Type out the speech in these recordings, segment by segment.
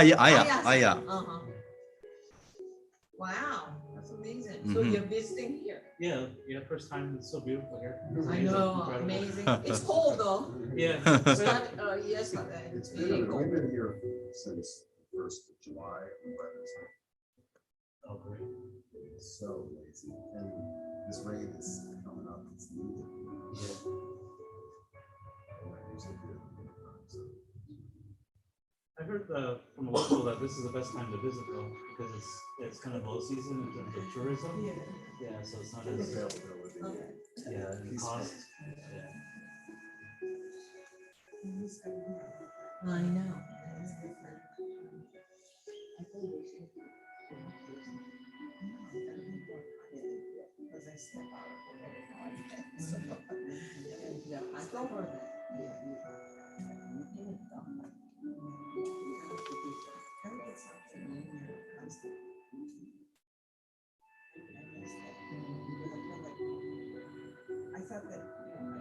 Yeah. Wow, that's amazing. So Mhm. you're visiting here? Yeah, first time. It's so beautiful here. I know, Incredible. amazing. It's cold though. Yeah. It's not, yes, but it's really cold. We've been here since the 1st of July. And the weather's Oh, great. so lazy. And this rain is coming up. It's needed. Yeah. And I usually do it in the wintertime, so. I heard from a local that this is the best time to visit though, because it's kind of low season in terms of tourism. Yeah, so it's not as Availability. and cost. Yeah. I know. Because I step out of the way now and then. So, Yeah, I still heard that. gotta get something in there constant. I miss that. Because I feel like, I thought that,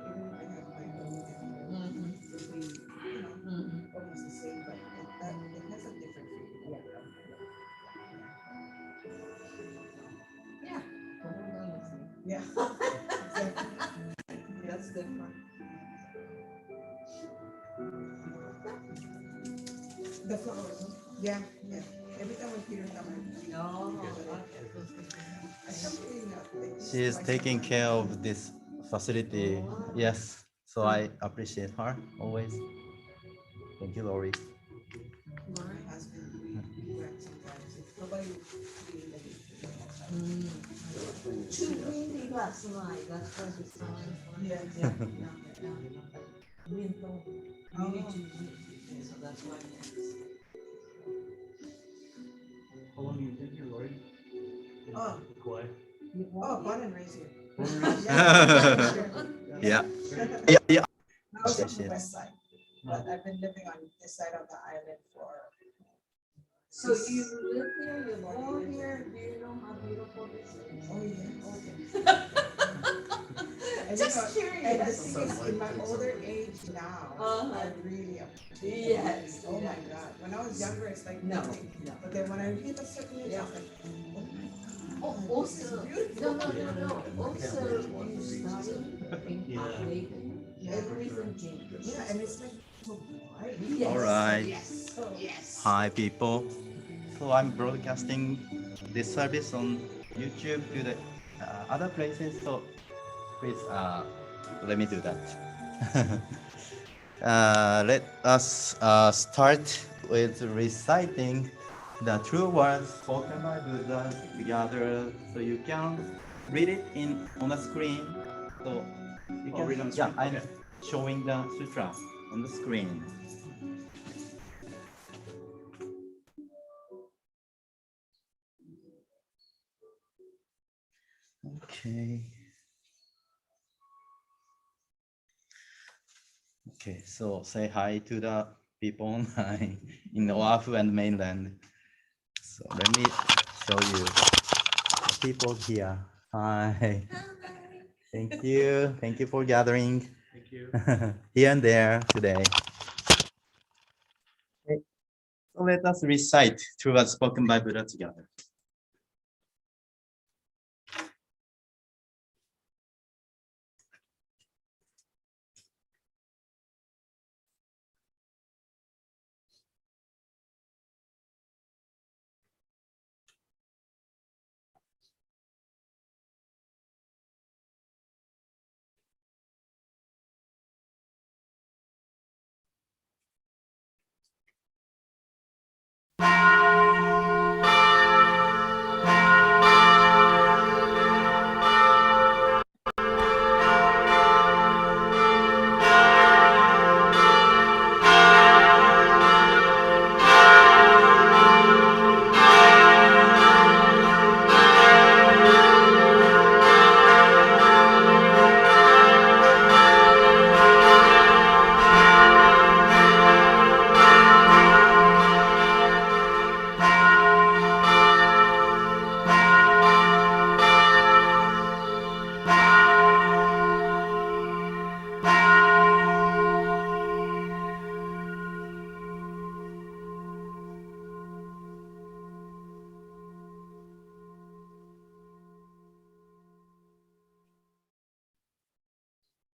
even if I have my own, it would be, almost the same, but it has a different feeling. Yeah. Yeah. That's different. The flowers, yeah. Every time when Peter comes, No. I kept feeling that. Like, She is taking care of this facility. Yes. So I appreciate her always. Thank you, Lori. my husband, we went sometimes, if nobody really let me. Too windy last night, that's why the sign. Yeah. Wind though, Oh. really too windy, so that's why. How long have you been here, Lori? Oh. Kauai. Oh, born and raised here. Yeah. Yeah. I was on the west side, but I've been living on this side of the island for. So you live here, you're born here, do you know how beautiful this is? Oh, yeah. And you know, Just and the curious. thing is, in my older age now, I really appreciate it. Yes. Oh my God, when I was younger, it's like No, nothing. no. But then when I hit a certain age, I was like, Oh, also, no. Also, you study in Latin, everything changes. yeah, and it's like so bright. Yes. All right. Yes. Hi, people. So I'm broadcasting this service on YouTube to the other places. So please let me do that. Let us start with reciting the true words spoken by Buddha together. So you can read it on the screen. So you can read on the Yeah, screen? I'm Okay. showing the sutra on the screen. Okay. Okay, so say hi to the people online in Oahu and mainland. So let me show you the people here. Hi. Thank you. Thank you for gathering Thank you. here and there today. Okay. So let us recite through what's spoken by Buddha together.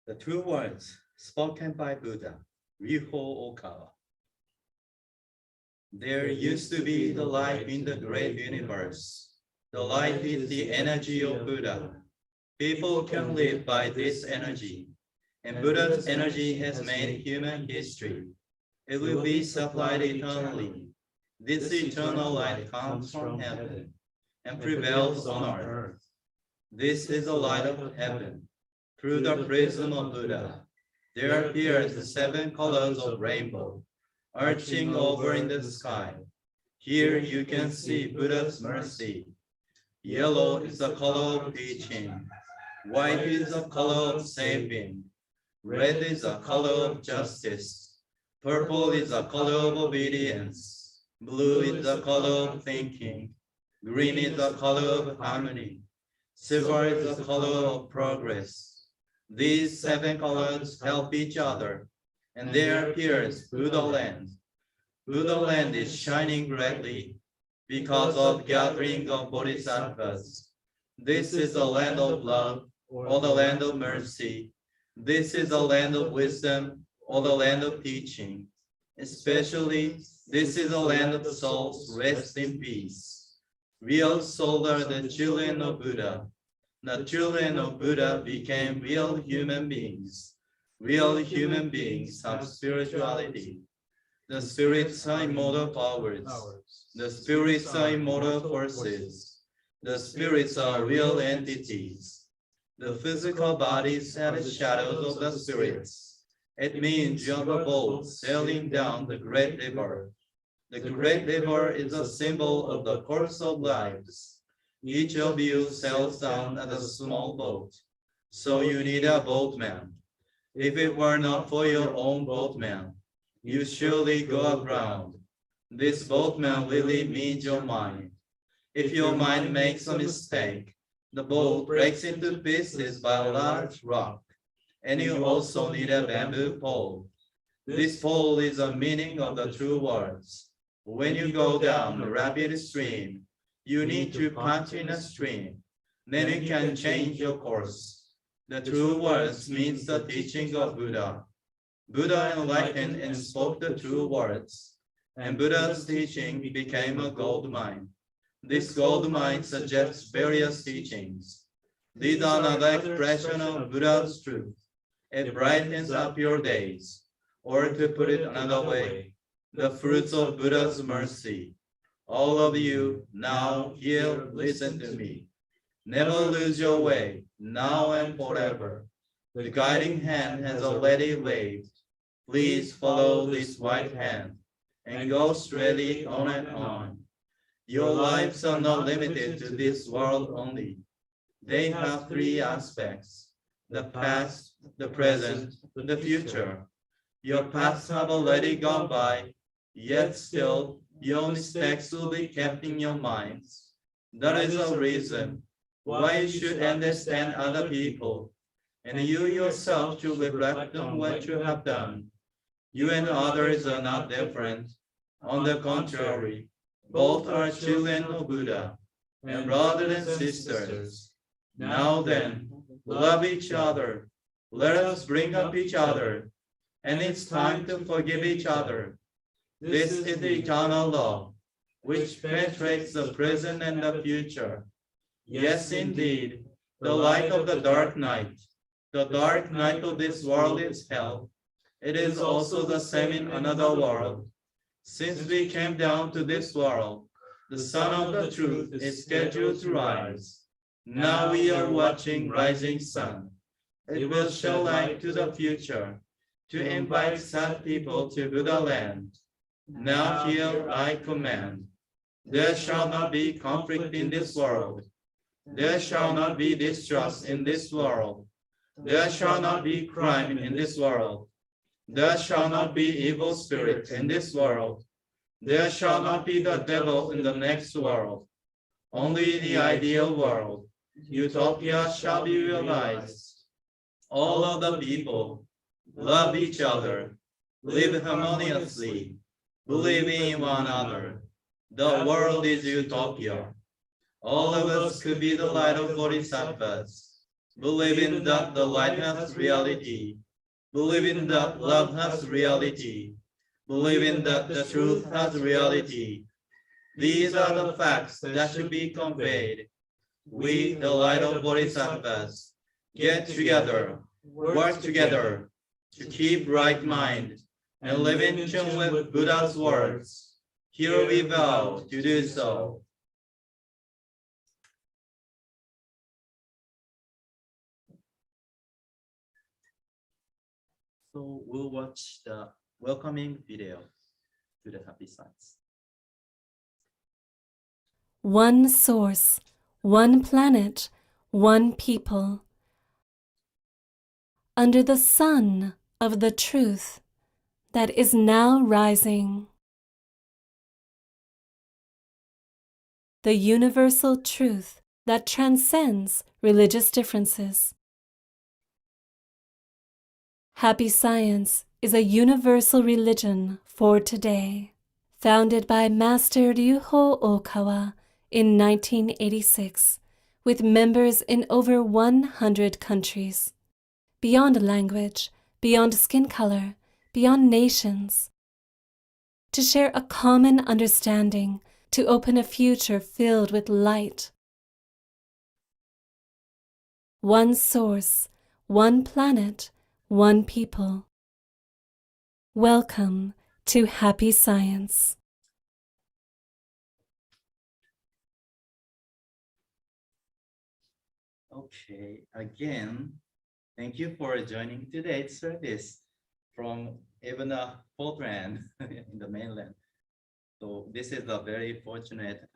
The two words spoken by Buddha, Riho Okawa. There used to be the light in the great universe. The light is the energy of Buddha. People can live by this energy, and Buddha's energy has made human history. It will be supplied eternally. This eternal light comes from heaven and prevails on earth. This is the light of heaven. Through the prism of Buddha, there appears the 7 colors of rainbow, arching over in the sky. Here you can see Buddha's mercy. Yellow is the color of teaching. White is the color of saving. Red is the color of justice. Purple is the color of obedience. Blue is the color of thinking. Green is the color of harmony. Silver is the color of progress. These 7 colors help each other, and there appears Buddha land. Buddha land is shining brightly because of gathering of bodhisattvas. This is the land of love, or the land of mercy. This is the land of wisdom, or the land of teaching. Especially, this is the land of souls rest in peace. Real souls are the children of Buddha. The children of Buddha became real human beings. Real human beings have spirituality. The spirits are immortal powers. The spirits are immortal forces. The spirits are real entities. The physical bodies are the shadows of the spirits. It means you have a boat sailing down the great river. The great river is a symbol of the course of lives. Each of you sails down as a small boat, so you need a boatman. If it were not for your own boatman, you surely go aground. This boatman really means your mind. If your mind makes a mistake, the boat breaks into pieces by a large rock, and you also need a bamboo pole. This pole is the meaning of the two words. When you go down a rapid stream, you need to punch in a stream. Then you can change your course. The true words means the teaching of Buddha. Buddha enlightened and spoke the true words, and Buddha's teaching became a gold mine. This gold mine suggests various teachings. These are another expression of Buddha's truth. It brightens up your days. Or to put it another way, the fruits of Buddha's mercy. All of you, now, here, listen to me. Never lose your way, now and forever. The guiding hand has already waved. Please follow this white hand and go straightly on and on. Your lives are not limited to this world only. They have 3 aspects: the past, the present, the future. Your paths have already gone by, yet still your mistakes will be kept in your minds. That is a reason why you should understand other people, and you yourself should reflect on what you have done. You and others are not different. On the contrary, both are children of Buddha, and brothers and sisters. Now then, love each other. Let us bring up each other. And it's time to forgive each other. This is the eternal law, which penetrates the present and the future. Yes, indeed, the light of the dark night. The dark night of this world is hell. It is also the same in another world. Since we came down to this world, the sun of the truth is scheduled to rise. Now we are watching rising sun. It will show light to the future, to invite sad people to Buddha land. Now here I command, there shall not be conflict in this world. There shall not be distrust in this world. There shall not be crime in this world. There shall not be evil spirits in this world. There shall not be the devil in the next world. Only the ideal world, utopia, shall be realized. All of the people love each other, live harmoniously, believe in one another. The world is utopia. All of us could be the light of bodhisattvas. Believing that the light has reality. Believing that love has reality. Believing that the truth has reality. These are the facts that should be conveyed. We, the light of Bodhisattvas, get together, work together to keep right mind and live in tune with Buddha's words. Here we vow to do so. So we'll watch the welcoming video to the happy science. One source, one planet, one people. Under the sun of the truth that is now rising. The universal truth that transcends religious differences. Happy Science is a universal religion for today, founded by Master Ryuho Okawa in 1986, with members in over 100 countries, beyond language, beyond skin color, beyond nations, to share a common understanding, to open a future filled with light. One source, one planet, one people. Welcome to Happy Science. Okay, again, thank you for joining today's service from even Portland in the mainland. So this is a very fortunate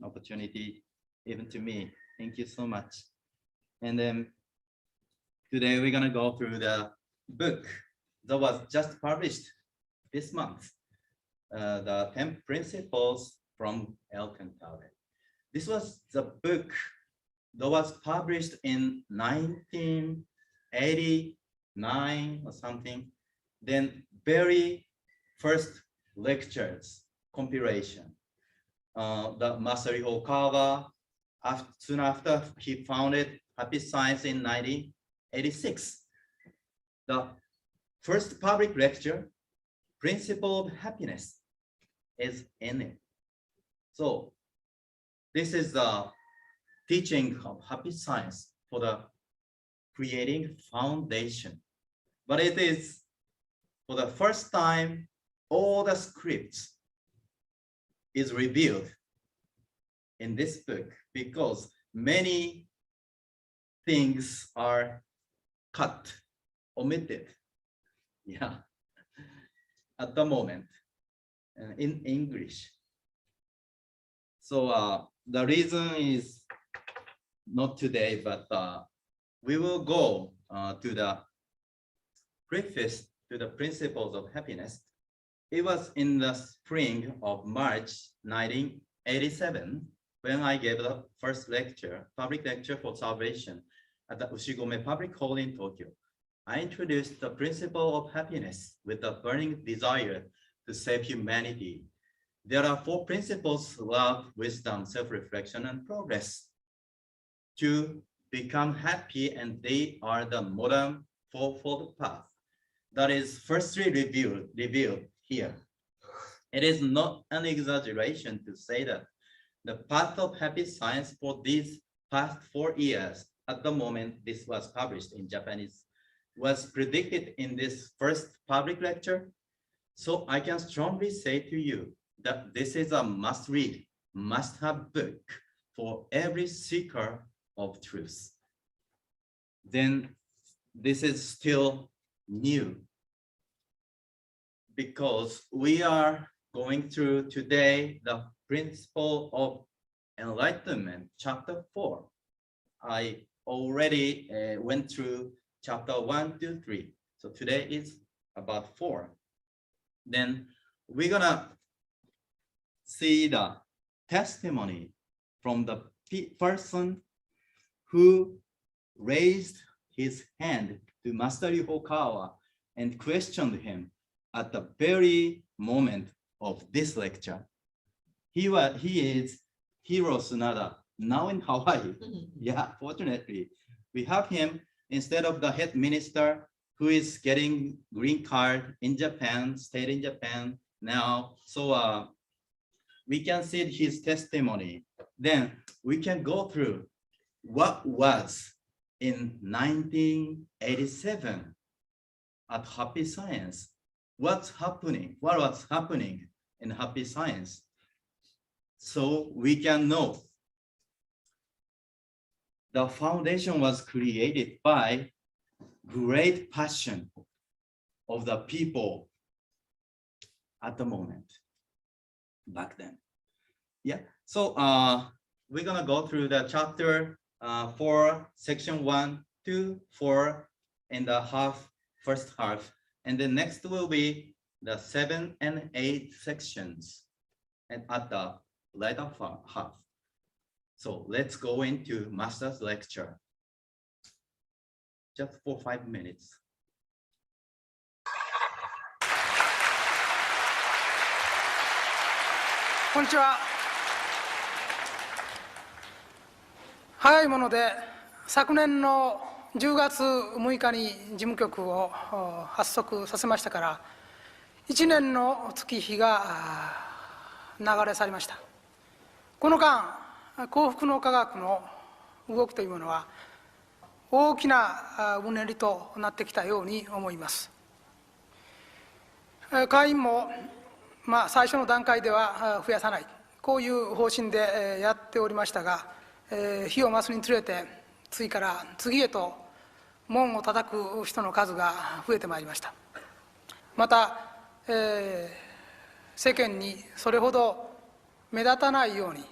opportunity even to me. Thank you so much. And then today we're gonna go through the book that was just published this month, the 10 Principles from Alcantara. This was the book that was published in 1989 or something. Then very first lectures compilation. The Master Okawa, soon after he founded Happy Science in 1986. The first public lecture, Principle of Happiness, is in it. So this is the teaching of Happy Science for the creating foundation. But it is for the first time, all the scripts is revealed in this book because many things are cut, omitted. Yeah, at the moment in English. So the reason is not today, but we will go to the preface to the Principles of Happiness. It was in the spring of March 1987 when I gave the first lecture, public lecture for salvation at the Ushigome Public Hall in Tokyo. I introduced the principle of happiness with a burning desire to save humanity. There are 4 principles: love, wisdom, self-reflection, and progress to become happy, and they are the modern fourfold path that is firstly revealed here. It is not an exaggeration to say that the path of happy science for these past 4 years, at the moment this was published in Japanese, was predicted in this first public lecture. So I can strongly say to you that this is a must-read, must-have book for every seeker of truth. Then this is still new because we are going through today the Principle of Enlightenment, chapter 4. I already went through chapter 1, 2, 3. So today is about 4. Then we're gonna see the testimony from the person who raised his hand to Master Yuhokawa and questioned him at the very moment of this lecture. He is Hiro Sunada, now in Hawaii. Yeah, fortunately, we have him instead of the head minister who is getting green card in Japan, stayed in Japan now. So we can see his testimony. Then we can go through what was in 1987 at Happy Science. What was happening in Happy Science? So we can know the foundation was created by great passion of the people at the moment back then. Yeah, so we're gonna go through the chapter 4, section 1, 2, 4 in the first half, and the next will be the 7 and 8 sections and at the later half. So let's go into master's lecture just for 5 minutes. こんにちは。早いもので昨年の10月6日に事務局を発足させましたから1年の月日が流れ去りました。この間幸福の科学の動きというものは大きなうねりとなってきたように思います。会員も最初の段階では増やさない、こういう方針でやっておりましたが、日を増すにつれて次から次へと門を叩く人の数が増えてまいりました。また、世間にそれほど目立たないように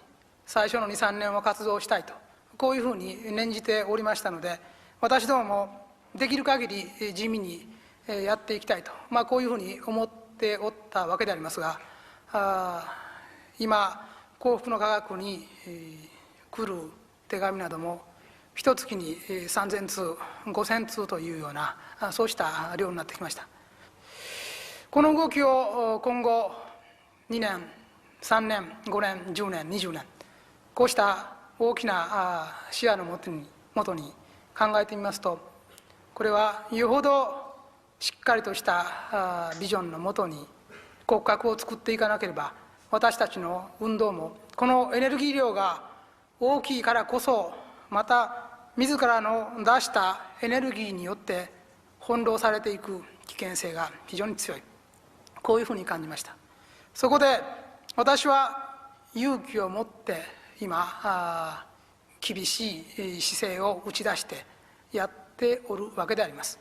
最初の 2,3 年を活動したいと、こういうふうに念じておりましたので、私どももできる限り地味にやっていきたいと、こういうふうに思っておったわけでありますが、今幸福の科学に来る手紙なども一月に3000通5000通というようなそうした量になってきました。この動きを今後2年3年5年10年20年こうした大きな視野のもとに考えてみますと、これはよほどしっかりとしたビジョンのもとに骨格を作っていかなければ、私たちの運動もこのエネルギー量が大きいからこそ、また自らの出したエネルギーによって翻弄されていく危険性が非常に強い、こういうふうに感じました。そこで私は勇気を持って今厳しい姿勢を打ち出してやっておるわけであります。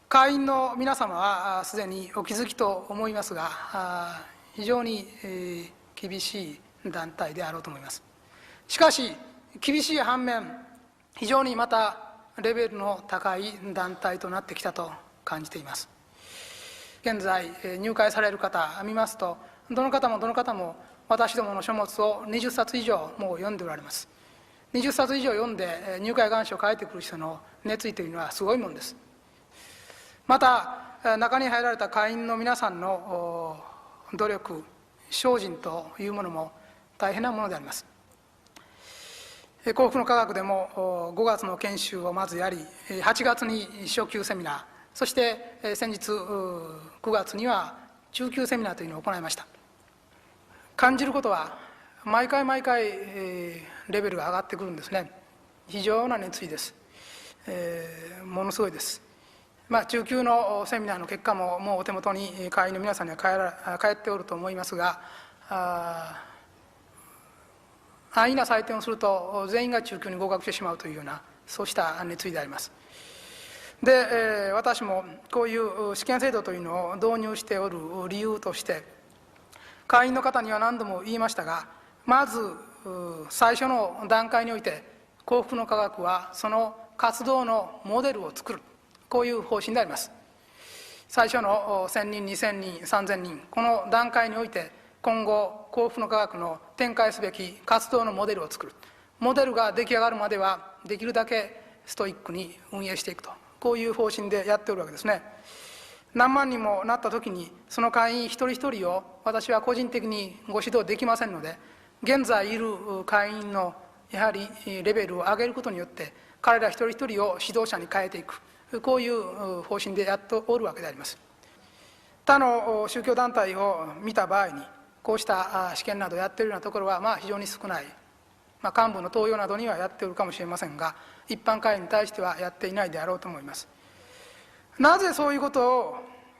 会員の皆様はすでにお気づきと思いますが、非常に厳しい団体であろうと思います。しかし厳しい反面、非常にまたレベルの高い団体となってきたと感じています。現在入会される方見ますと、どの方も私どもの書物を20冊以上もう読んでおられます。20冊以上読んで入会願書を書いてくる人の熱意というのはすごいものです。また中に入られた会員の皆さんの努力精進というものも大変なものであります。幸福の科学でも5月の研修をまずやり、8月に初級セミナー、そして先日9月には中級セミナーというのを行いました。感じることは毎回レベルが上がってくるんですね。非常な熱意です。ものすごいです。中級のセミナーの結果ももうお手元に会員の皆さんには返っておると思いますが、安易な採点をすると全員が中級に合格してしまうというようなそうした熱意であります。で、私もこういう試験制度というのを導入しておる理由として、会員の方には何度も言いましたが、まず最初の段階において幸福の科学はその活動のモデルを作る、こういう方針であります。最初の1000人2000人3000人この段階において今後幸福の科学の展開すべき活動のモデルを作る、モデルが出来上がるまではできるだけストイックに運営していくと、こういう方針でやっておるわけですね。何万人もなった時にその会員一人一人を私は個人的にご指導できませんので、現在いる会員のやはりレベルを上げることによって彼ら一人一人を指導者に変えていく、こういう方針でやっておるわけであります。他の宗教団体を見た場合に、こうした試験などやっているようなところは非常に少ない、幹部の登用などにはやっておるかもしれませんが、一般会員に対してはやっていないであろうと思います。なぜそういうことを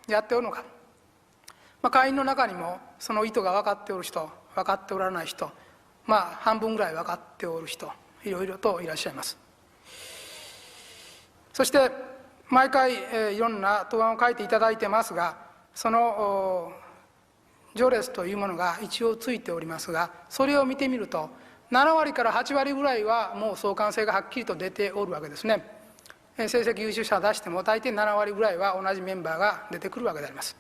やっておるのか、会員の中にもその意図が分かっておる人、分かっておらない人、半分ぐらい分かっておる人、いろいろといらっしゃいます。そして毎回いろんな答案を書いていただいてますが、その序列というものが一応ついておりますが、それを見てみると7割から8割ぐらいはもう相関性がはっきりと出ておるわけですね。成績優秀者を出しても大体7割ぐらいは同じメンバーが出てくるわけであります。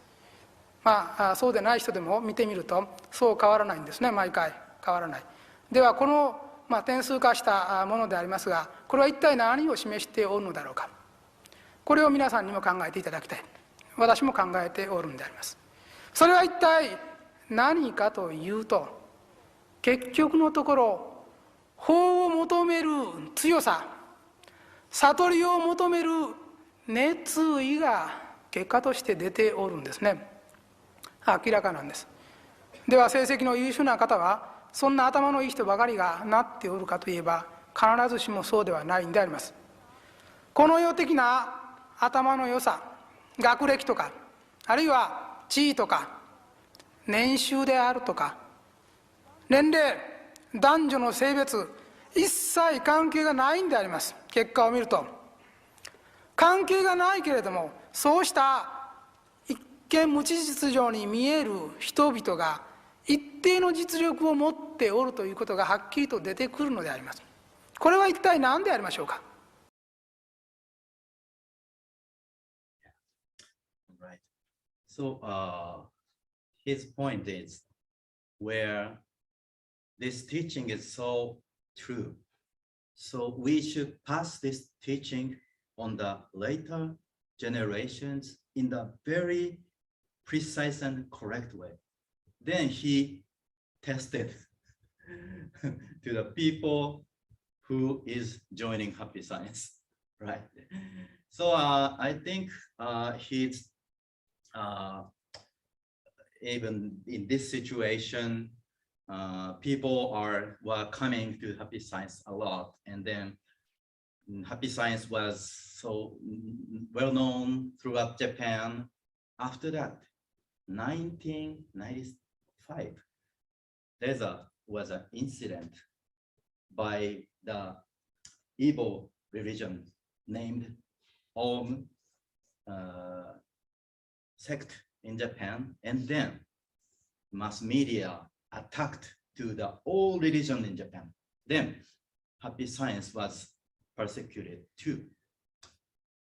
そうでない人でも見てみるとそう変わらないんですね。毎回変わらない。ではこの点数化したものでありますが、これは一体何を示しておるのだろうか。これを皆さんにも考えていただきたい。私も考えておるんであります。それは一体何かというと、結局のところ法を求める強さ、悟りを求める熱意が結果として出ておるんですね。明らかなんです。では成績の優秀な方はそんな頭のいい人ばかりがなっておるかといえば、必ずしもそうではないんであります。この世的な頭の良さ、学歴とか、あるいは地位とか年収であるとか、年齢、男女の性別、一切関係がないんであります。結果を見ると関係がないけれども、そうした一見無秩序に見える人々が一定の実力を持っておるということがはっきりと出てくるのであります。これは一体何でありましょうか。Right. So his point is where this teaching is so true. So we should pass this teaching on the later generations in the very precise and correct way. Then he tested to the people who is joining Happy Science, right? So I think he's even in this situation, people were coming to Happy Science a lot, and then Happy Science was so well known throughout Japan. After that, 1995, was an incident by the evil religion named Om sect in Japan, and then mass media attacked to the all religion in Japan. Then Happy Science was persecuted too.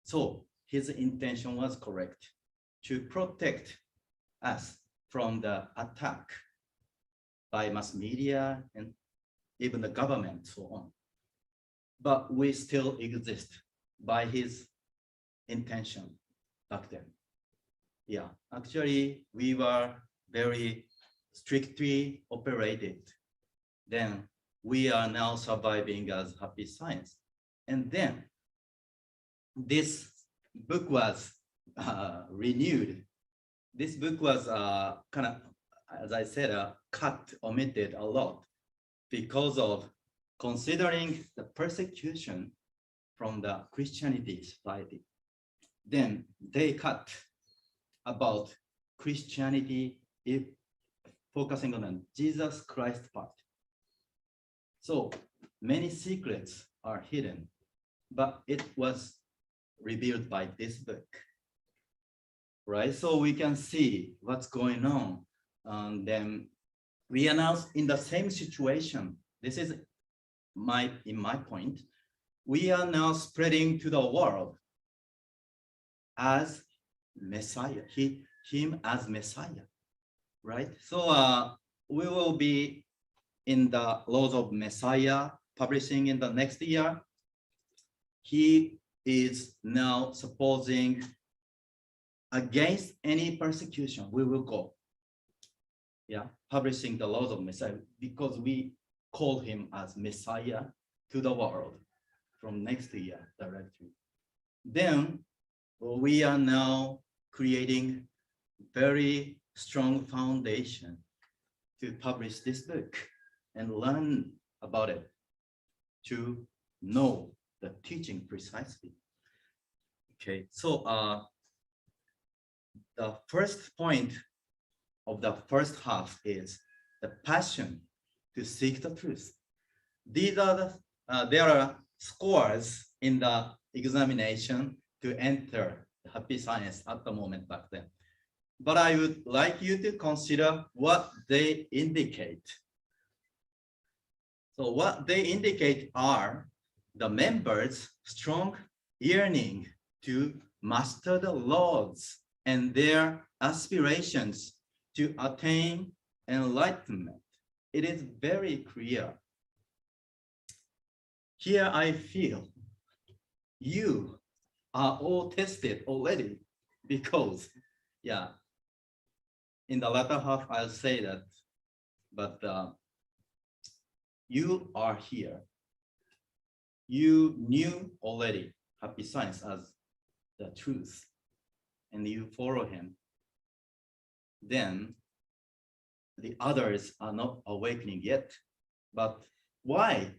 So his intention was correct, to protect us from the attack by mass media and even the government, so on. But we still exist by his intention back then. Yeah, actually, we were very strictly operated. Then we are now surviving as Happy Science. And then this book was renewed. This book was kind of, as I said, omitted a lot because of considering the persecution from the Christianity society. Then they cut about Christianity, focusing on the Jesus Christ part. So many secrets are hidden, but it was revealed by this book, right? So we can see what's going on. And then we are now in the same situation. This is my point. We are now spreading to the world as Messiah, him as Messiah, right? So we will be in the Laws of Messiah publishing in the next year. He is now supposing against any persecution, we will go. Yeah, publishing the Laws of Messiah because we call him as Messiah to the world from next year directly. Then we are now creating very strong foundation to publish this book and learn about it, to know the teaching precisely. Okay, so the first point of the first half is the passion to seek the truth. These are the, there are scores in the examination to enter the happy science at the moment back then. But I would like you to consider what they indicate. So what they indicate are the members' strong yearning to master the laws and their aspirations to attain enlightenment. It is very clear. Here I feel you are all tested already because, yeah, in the latter half I'll say that, but you are here. You knew already happy science as the truth and you follow him. Then the others are not awakening yet. But why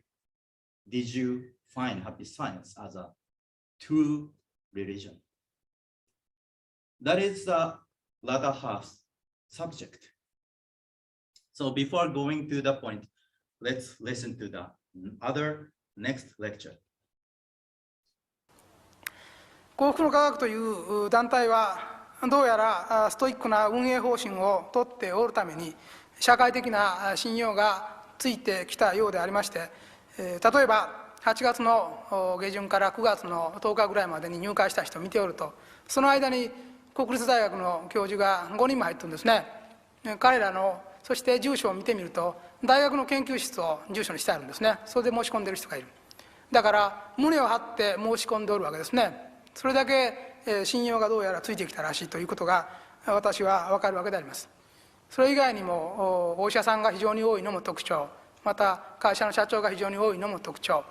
did you find happy science as a true religion? That is the latter half subject. So before going to the point, let's listen to the other next lecture. 幸福の科学という団体はどうやらストイックな運営方針をとっておるために社会的な信用がついてきたようでありまして、例えば8月の下旬から9月の10日ぐらいまでに入会した人を見ておると、その間に国立大学の教授が5人も入ってるんですね。彼らのそして住所を見てみると大学の研究室を住所にしてあるんですね。それで申し込んでいる人がいる。だから胸を張って申し込んでおるわけですね。それだけ信用がどうやらついてきたらしいということが私は分かるわけであります。それ以外にもお医者さんが非常に多いのも特徴、また会社の社長が非常に多いのも特徴、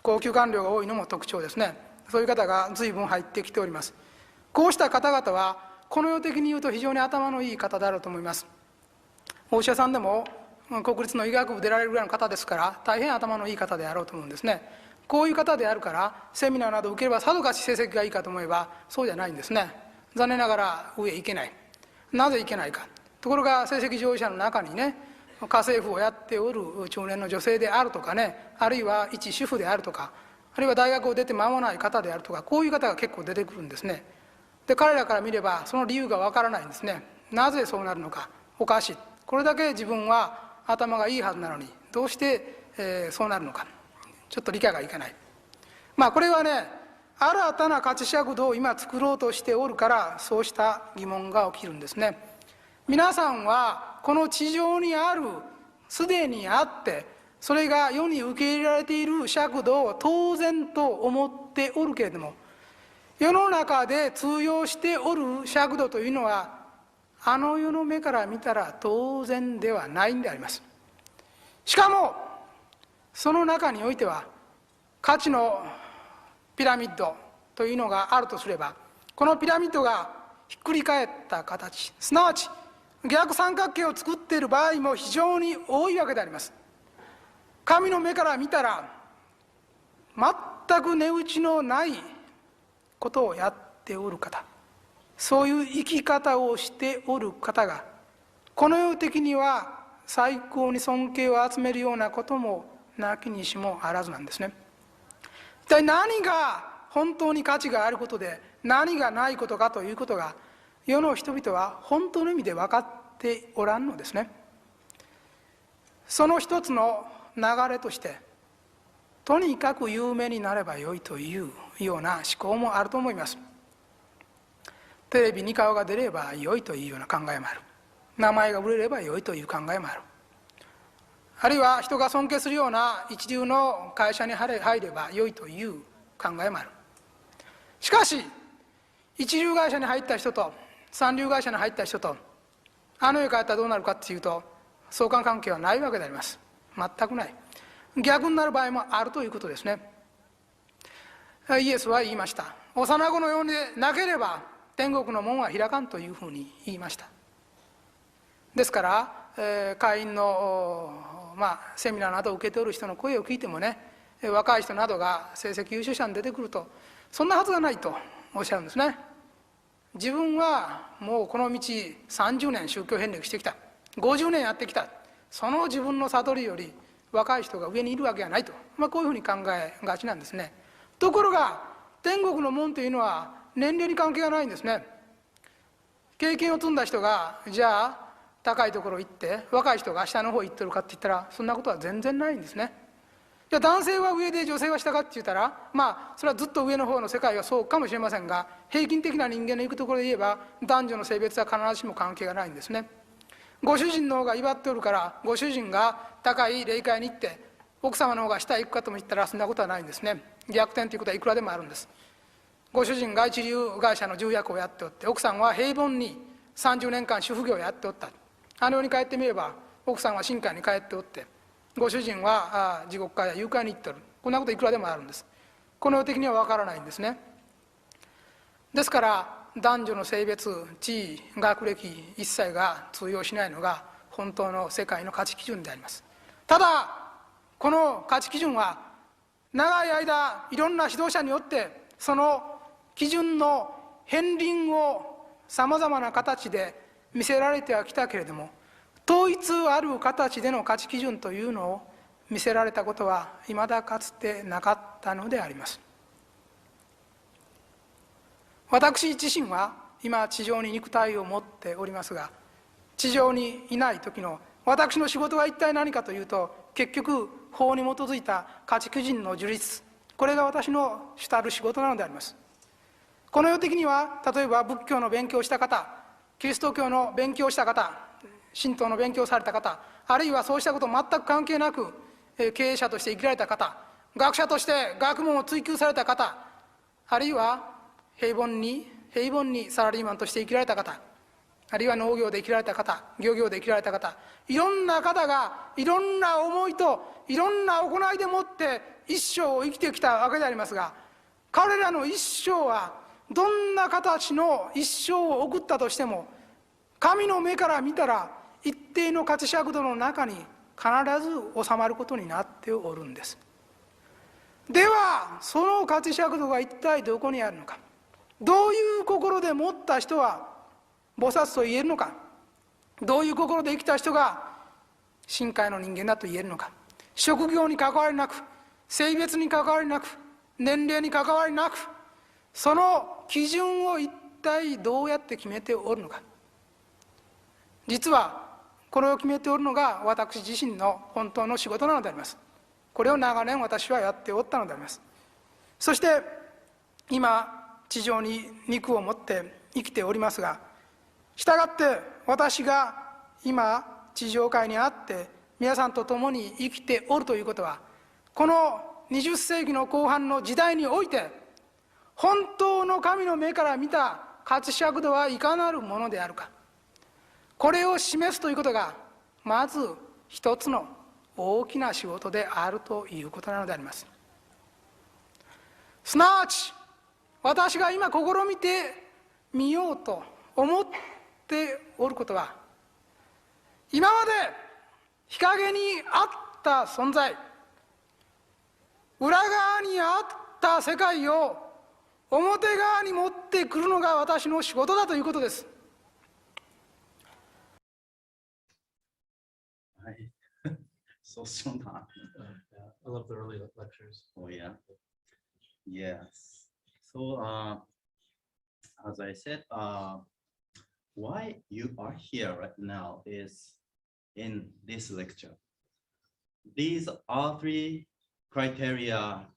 高級官僚が多いのも特徴ですね。そういう方が随分入ってきております。こうした方々はこの世的に言うと非常に頭のいい方だろうと思います。お医者さんでも国立の医学部出られるぐらいの方ですから大変頭のいい方であろうと思うんですね。こういう方であるからセミナーなど受ければさぞかし成績がいいかと思えばそうじゃないんですね。残念ながら上へ行けない。なぜ行けないか。ところが成績上位者の中にね、家政婦をやっておる中年の女性であるとかね、あるいは一主婦であるとか、あるいは大学を出て間もない方であるとか、こういう方が結構出てくるんですね。で彼らから見ればその理由がわからないんですね。なぜそうなるのか、おかしい。これだけ自分は頭がいいはずなのにどうして、そうなるのか、ちょっと理解がいかない。これはね、新たな価値尺度を今作ろうとしておるからそうした疑問が起きるんですね。皆さんはこの地上にある、すでにあってそれが世に受け入れられている尺度を当然と思っておるけれども、世の中で通用しておる尺度というのはあの世の目から見たら当然ではないんであります。しかもその中においては価値のピラミッドというのがあるとすれば、このピラミッドがひっくり返った形、すなわち逆三角形を作っている場合も非常に多いわけであります。神の目から見たら全く値打ちのないことをやっておる方、そういう生き方をしておる方がこの世的には最高に尊敬を集めるようなこともなきにしもあらずなんですね。一体何が本当に価値があることで何がないことかということが世の人々は本当の意味で分かっておらんのですね。その一つの流れとしてとにかく有名になればよいというような思考もあると思います。テレビに顔が出ればよいというような考えもある。名前が売れればよいという考えもある。あるいは人が尊敬するような一流の会社に入ればよいという考えもある。しかし一流会社に入った人と三流会社に入った人とあの世から帰ったらどうなるかっていうと相関関係はないわけであります。全くない。逆になる場合もあるということですね。イエスは言いました。幼子のようでなければ天国の門は開かんというふうに言いました。ですから、会員の、セミナーなどを受けておる人の声を聞いてもね、若い人などが成績優秀者に出てくると、そんなはずがないとおっしゃるんですね。自分はもうこの道30年宗教遍歴してきた、50年やってきた、その自分の悟りより若い人が上にいるわけがないと、こういうふうに考えがちなんですね。ところが天国の門というのは年齢に関係がないんですね。経験を積んだ人がじゃあ高いところ行って若い人が下の方行ってるかって言ったら、そんなことは全然ないんですね。じゃあ男性は上で女性は下かって言ったら、それはずっと上の方の世界はそうかもしれませんが、平均的な人間の行くところで言えば男女の性別は必ずしも関係がないんですね。ご主人の方が威張っておるからご主人が高い霊界に行って奥様の方が下へ行くかとも言ったら、そんなことはないんですね。逆転ということはいくらでもあるんです。ご主人が一流会社の重役をやっておって、奥さんは平凡に30年間主婦業をやっておった。あの世に帰ってみれば奥さんは深海に帰っておって、ご主人は地獄から誘拐に行っておる。こんなこといくらでもあるんです。この世的には分からないんですね。ですから男女の性別、地位、学歴一切が通用しないのが本当の世界の価値基準であります。ただこの価値基準は長い間いろんな指導者によってその基準の片鱗をさまざまな形で見せられてはきたけれども、統一ある形での価値基準というのを見せられたことは未だかつてなかったのであります。私自身は今地上に肉体を持っておりますが、地上にいない時の私の仕事は一体何かというと、結局法に基づいた価値基準の樹立、これが私の主たる仕事なのであります。この世的には例えば仏教の勉強をした方、キリスト教の勉強をした方、神道の勉強をされた方、あるいはそうしたこと全く関係なく経営者として生きられた方、学者として学問を追求された方、あるいは平凡にサラリーマンとして生きられた方、あるいは農業で生きられた方、漁業で生きられた方、いろんな方がいろんな思いといろんな行いでもって一生を生きてきたわけでありますが、彼らの一生はどんな形の一生を送ったとしても、神の目から見たら一定の価値尺度の中に必ず収まることになっておるんです。ではその価値尺度が一体どこにあるのか、どういう心で持った人は菩薩と言えるのか、どういう心で生きた人が深海の人間だと言えるのか、職業に関わりなく、性別に関わりなく、年齢に関わりなく、その基準を一体どうやって決めておるのか。実はこれを決めておるのが私自身の本当の仕事なのであります。これを長年私はやっておったのであります。そして今地上に肉を持って生きておりますが、したがって私が今地上界にあって皆さんと共に生きておるということは、この20世紀の後半の時代において本当の神の目から見た価値尺度はいかなるものであるか、これを示すということがまず一つの大きな仕事であるということなのであります。すなわち私が今試みてみようと思っておることは、今まで日陰にあった存在、裏側にあった世界を表側に持ってくるのが私の仕事だということです。Right. So strong. Yeah, I love the early lectures. Oh yeah. Yes. So as I said, why you are here right now is in this lecture. These are three criteria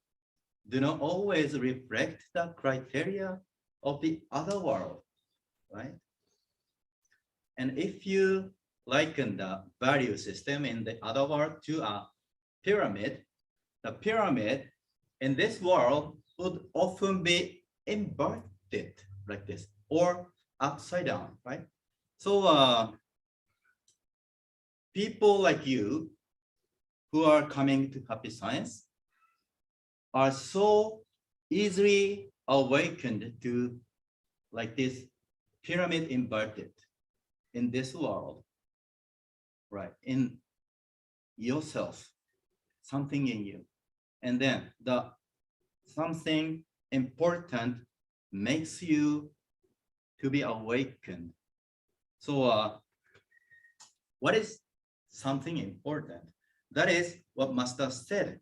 do not always reflect the criteria of the other world, right? And if you liken the value system in the other world to a pyramid, the pyramid in this world would often be inverted like this or upside down, right? So people like you who are coming to happy science are so easily awakened to like this pyramid inverted in this world, right? In yourself, something in you. And then the something important makes you to be awakened. So what is something important? That is what Master said,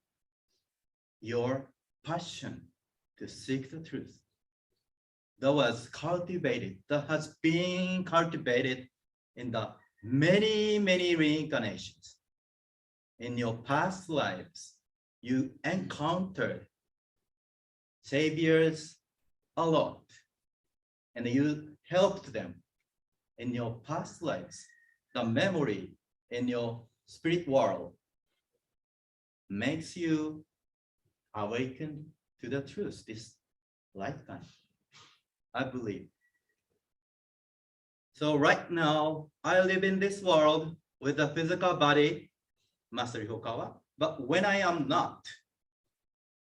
your passion to seek the truth. That was cultivated, that has been cultivated in the many, many reincarnations. In your past lives, you encountered saviors a lot, and you helped them in your past lives. The memory in your spirit world makes you awaken to the truth this lifetime, I believe. So right now, I live in this world with a physical body, Master Hokawa, but when I am not,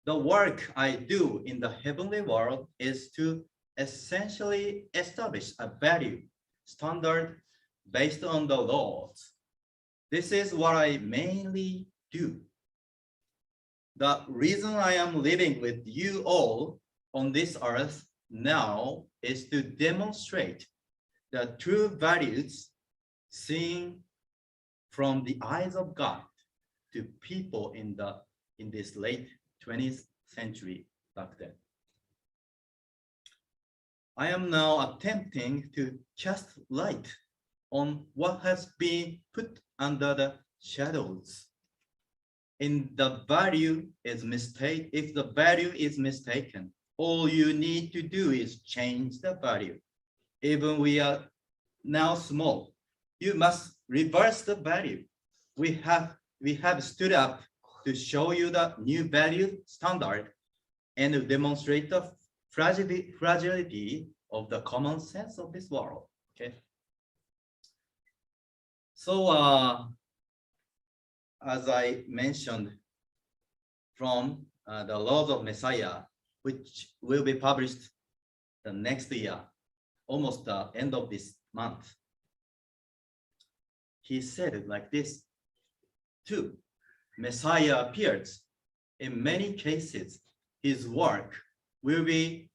the work I do in the heavenly world is to essentially establish a value standard based on the laws. This is what I mainly do. The reason I am living with you all on this earth now is to demonstrate the true values seen from the eyes of God to people in this late 20th century back then. I am now attempting to cast light on what has been put under the shadows. If the value is mistaken, all you need to do is change the value. Even we are now small, you must reverse the value. We have stood up to show you the new value standard and to demonstrate the fragility of the common sense of this world. Okay. So as I mentioned, from the Laws of Messiah, which will be published the next year, almost the end of this month, he said it like this too. Messiah appears. In many cases, his work will be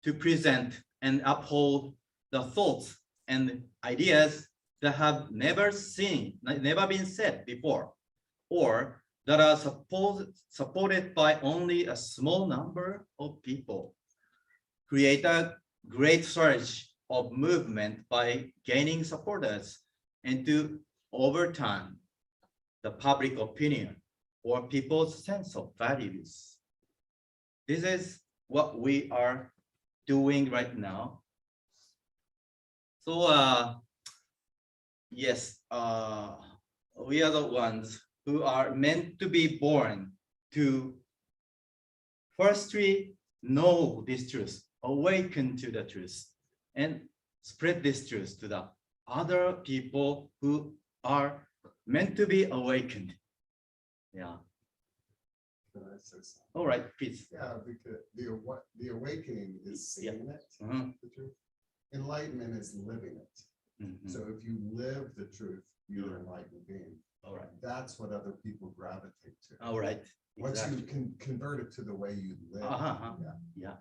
to present and uphold the thoughts and ideas that have never been said before, or that are supported by only a small number of people. Create a great surge of movement by gaining supporters and to overturn the public opinion or people's sense of values. This is what we are doing right now. So yes, we are the ones who are meant to be born to firstly know this truth, awaken to the truth, and spread this truth to the other people who are meant to be awakened. Yeah. Can I say something? All right, please. Yeah, because the awakening is seeing it, Mhm. the truth. Enlightenment is living it. Mhm. So if you live the truth, you're an enlightened being. All right. That's what other people gravitate to. All right. Once Exactly. you can convert it to the way you live. Uh-huh. Yeah.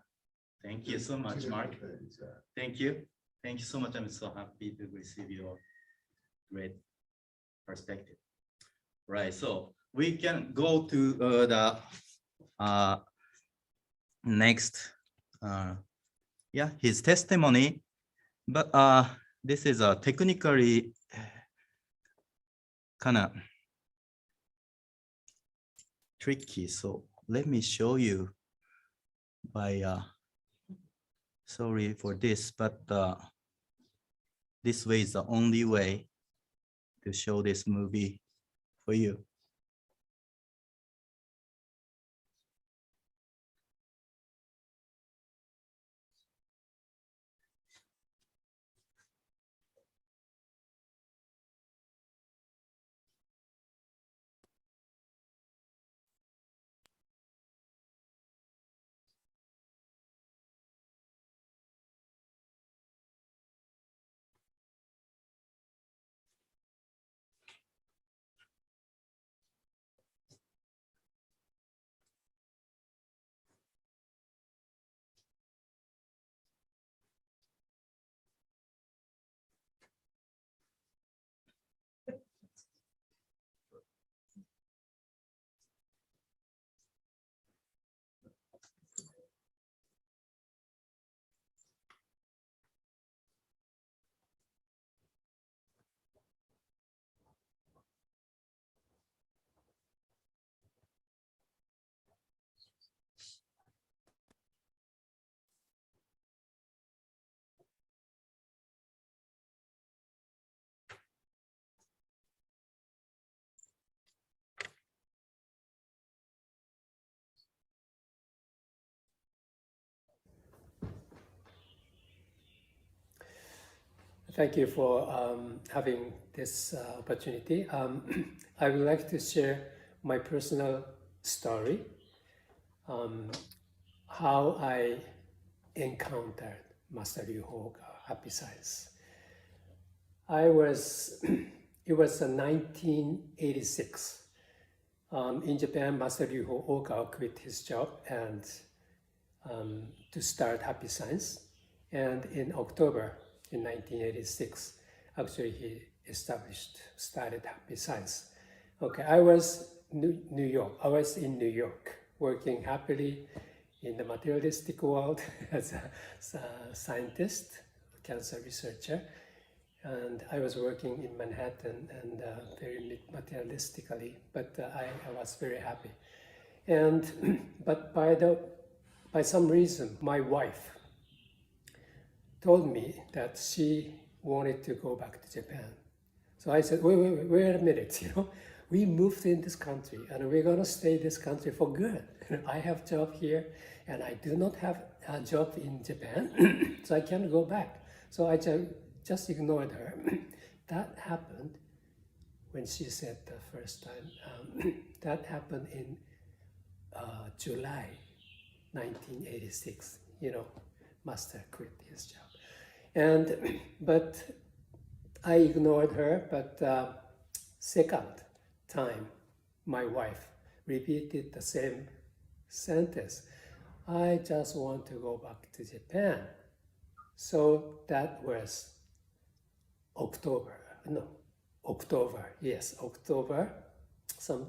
Thank you so Two much, different Mark. things, yeah. Thank you. Thank you so much. I'm so happy to receive your great perspective. Right. So we can go to the next. His testimony. But this is a technically kind of tricky. So let me show you by sorry for this, but this way is the only way to show this movie for you. Thank you for having this opportunity. I would like to share my personal story, how I encountered Master Ryuho Happy Science. It was 1986. In Japan, Master Ryuho Okawa quit his job and to start Happy Science. And in October in 1986, actually he started Happy Science. Okay, I was in New York, working happily in the materialistic world as a scientist, cancer researcher. And I was working in Manhattan and very materialistically, but I was very happy. And but by some reason, my wife told me that she wanted to go back to Japan. So I said, wait a minute, we moved in this country and we're gonna stay in this country for good. I have a job here and I do not have a job in Japan, so I can't go back. So I just ignored her. That happened when she said the first time. That happened in July 1986. Master quit his job. But I ignored her, but second time, my wife repeated the same sentence. I just want to go back to Japan. So that was October,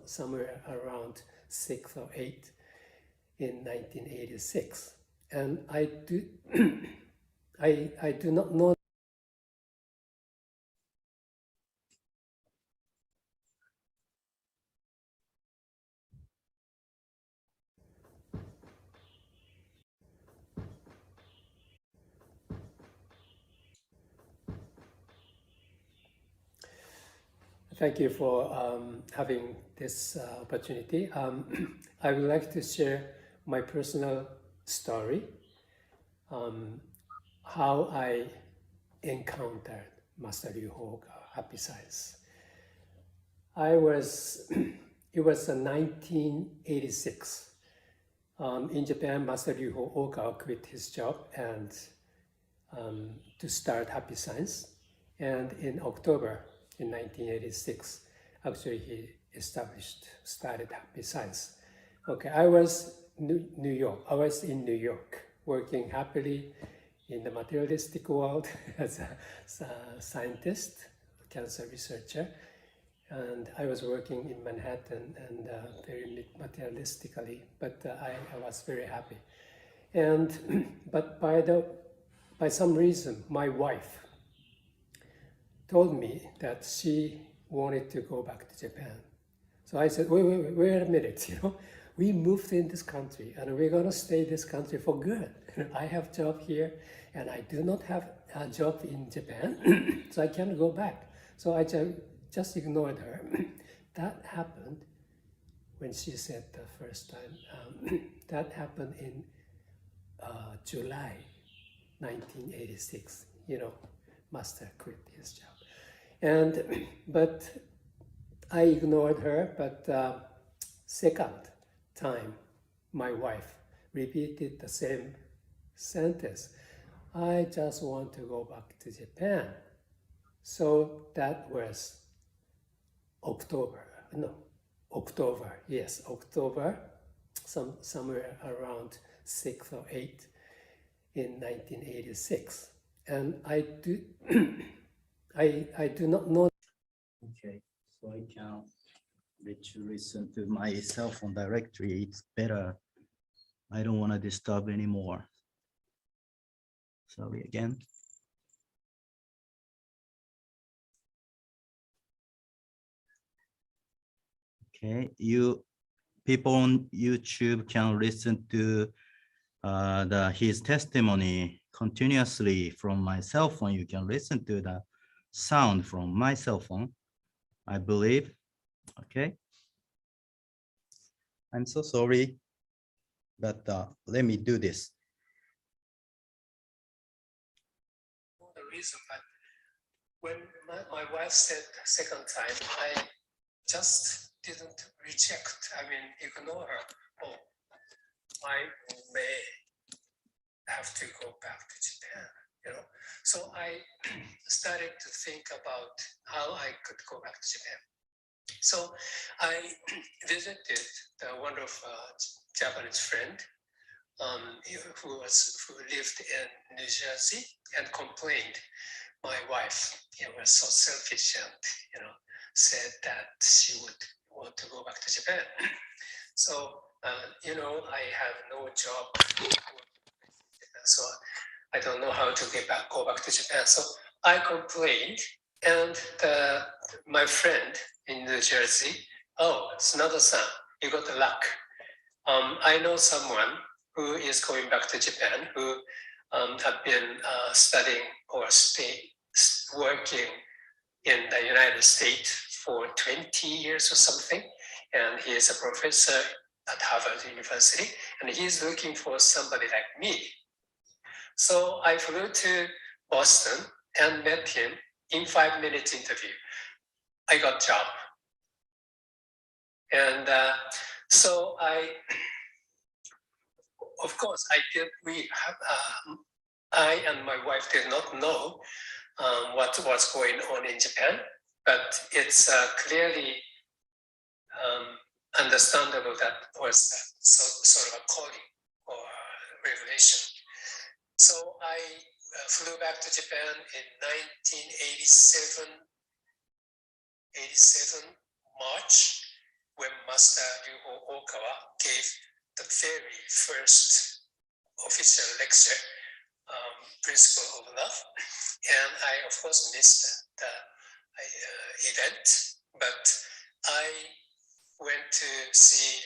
somewhere around 6 or 8 in 1986. And I do not know. Thank you for having this opportunity. I would like to share my personal story, how I encountered Master Ryuho Happy Science. It was 1986. In Japan, Master Ryuho Okawa quit his job and to start Happy Science. And in October in 1986, actually he started Happy Science. Okay, I was in New York, working happily in the materialistic world as a scientist, cancer researcher. And I was working in Manhattan and very materialistically, but I was very happy. But by some reason, my wife told me that she wanted to go back to Japan. So I said, wait a minute, we moved in this country and we're gonna stay in this country for good. I have a job here and I do not have a job in Japan, so I can't go back. So I just ignored her. That happened when she said the first time. That happened in July 1986. Master quit his job. But I ignored her, but second time, my wife repeated the same sentence. I just want to go back to Japan. So that was October, somewhere around 6 or 8 in 1986. And I do not know. Okay, so I can let you listen to my cell phone directory. It's better. I don't want to disturb anymore. Sorry again. Okay, people on YouTube can listen to his testimony continuously from my cell phone. You can listen to the sound from my cell phone, I believe. Okay. I'm so sorry, but let me do this. The reason, but when my wife said second time, I just didn't reject, ignore her. Oh, I may have to go back to Japan. So I started to think about how I could go back to Japan. So I visited one of Japanese friend who lived in New Jersey and complained my wife was so selfish and said that she would want to go back to Japan. So I have no job, so I don't know how to go back to Japan. So I complained, and my friend in New Jersey, oh, Tsunada-san, you got the luck. I know someone who is going back to Japan who have been studying or working in the United States for 20 years or something, and he is a professor at Harvard University, and he's looking for somebody like me. So I flew to Boston and met him in 5 minutes interview. I got job. And so of course, I and my wife did not know what was going on in Japan, but it's clearly understandable that was sort of a calling or revelation. So I flew back to Japan in 1987 March, when Master Ryuho Okawa gave the very first official lecture, Principle of Love. And I, of course, missed the event, but I went to say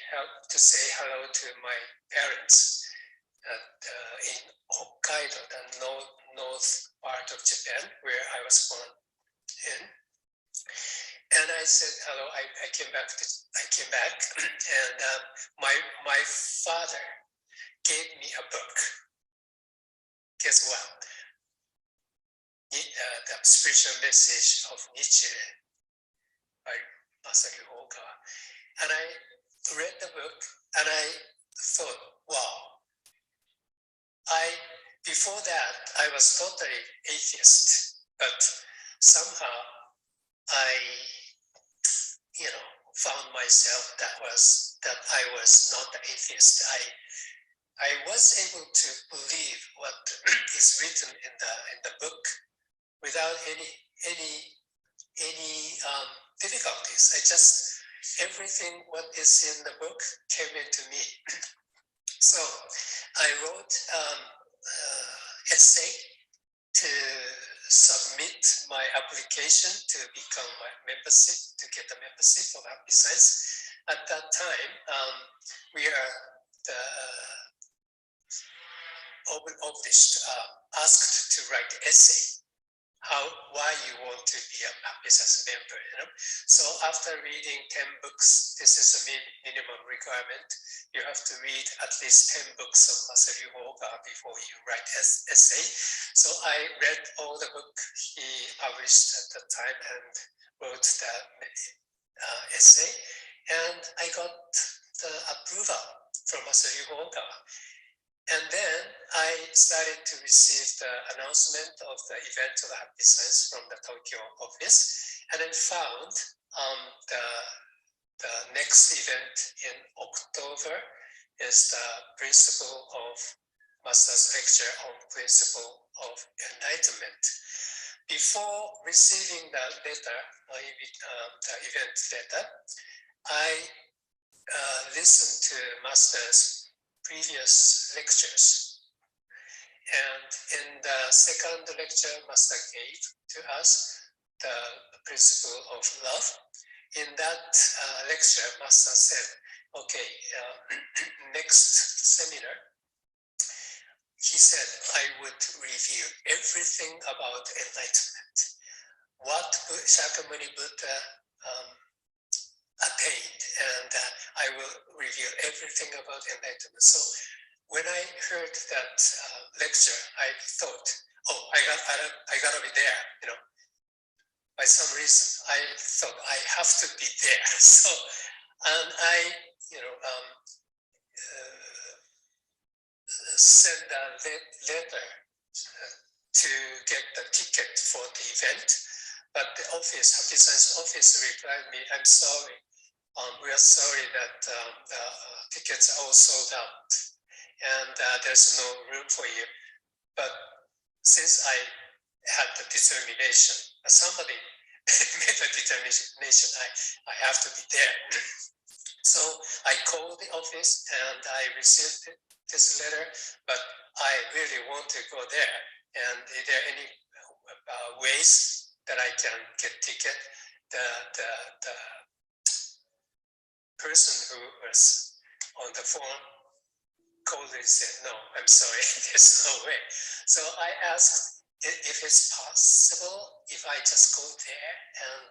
hello to my parents in Hokkaido, the north part of Japan, where I was born in. And I said hello. I came back, and my father gave me a book. Guess what? The spiritual message of Nietzsche by Masaru Okawa. And I read the book, and I thought, wow. Before that, I was totally atheist, but somehow I, found myself that I was not an atheist. I was able to believe what is written in the book without any difficulties. Everything what is in the book came into me. So I wrote essay to submit my application to become my membership, to get the membership of Happy Science. At that time, we are asked to write essay. Why you want to be a Happy Science member, So after reading 10 books, this is a minimum requirement. You have to read at least 10 books of Masaru Okawa before you write essay. So I read all the book he published at the time and wrote the essay. And I got the approval from Masaru Okawa. And then I started to receive the announcement of the event of Happy Science from the Tokyo office, and I found the next event in October is the Principle of Master's lecture on Principle of Enlightenment. Before receiving the letter, the event letter, I listened to Master's previous lectures. And in the second lecture Master gave to us, the principle of love, in that lecture, Master said, okay, next seminar, he said, I would review everything about enlightenment. What Shakyamuni Buddha attained, and I will review everything about enlightenment. So when I heard that lecture, I thought, oh, I gotta be there, by some reason, I thought I have to be there. So, and I, you know, send a letter to get the ticket for the event. But the office, Happy Science office replied me, I'm sorry. We are sorry that the tickets are all sold out and there's no room for you. But since I had the determination, somebody made a determination, I have to be there. So I called the office and I received this letter, but I really want to go there. And are there any ways that I can get ticket? The person who was on the phone called and said, no, I'm sorry, there's no way. So I asked if it's possible if I just go there and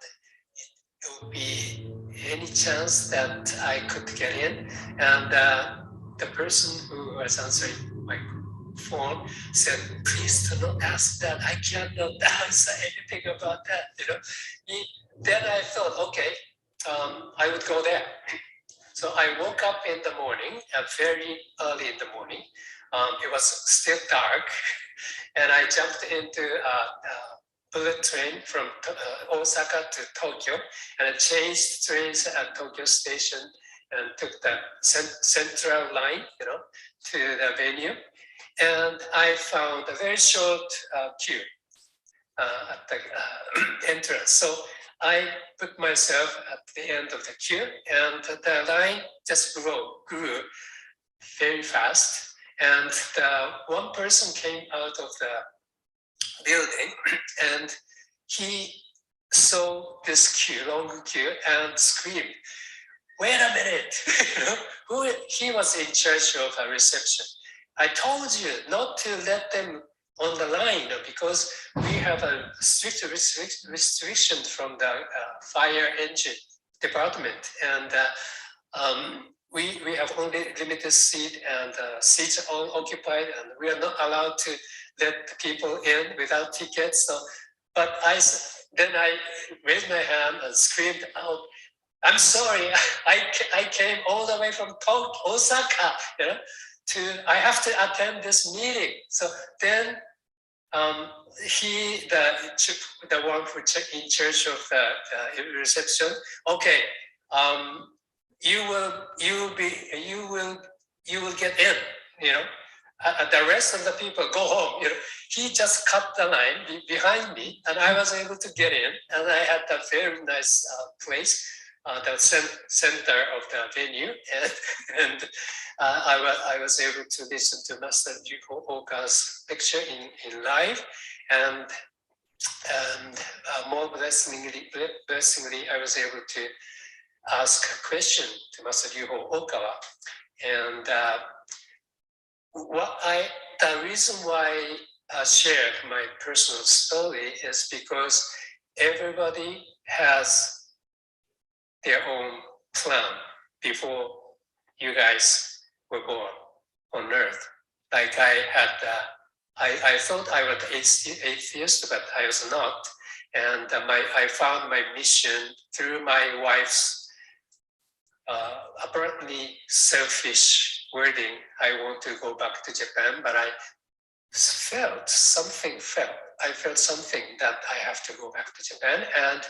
it would be any chance that I could get in. And the person who was answering my phone said, please do not ask that. I cannot answer anything about that. You know, then I thought, okay, I would go there. So I woke up in the morning, very early in the morning. It was still dark, and I jumped into a bullet train from Osaka to Tokyo, and I changed trains at Tokyo Station and took the central line, you know, to the venue. And I found a very short queue at the entrance. So I put myself at the end of the queue, and the line just grew very fast. And one person came out of the building, and he saw this queue, long queue, and screamed, "Wait a minute!" He was in charge of a reception. I told you not to let them on the line because we have a strict restriction from the fire engine department, and we have only limited seat, and seats are all occupied, and we are not allowed to let people in without tickets. So, but then I raised my hand and screamed out, "I'm sorry, I came all the way from Osaka, you know, I have to attend this meeting." So then the one who in charge of the reception, okay, you will get in, you know. The rest of the people go home. You know, he just cut the line behind me, and I was able to get in, and I had a very nice place, the center of the venue, and I was able to listen to Master Juho Oka's lecture in live, and more blessingly, I was able to ask a question to Master Juho Okawa, and the reason why I shared my personal story is because everybody has their own plan before you guys were born on Earth. Like I thought I was atheist, but I was not. And I found my mission through my wife's apparently selfish wording. I want to go back to Japan, but I felt something that I have to go back to Japan, and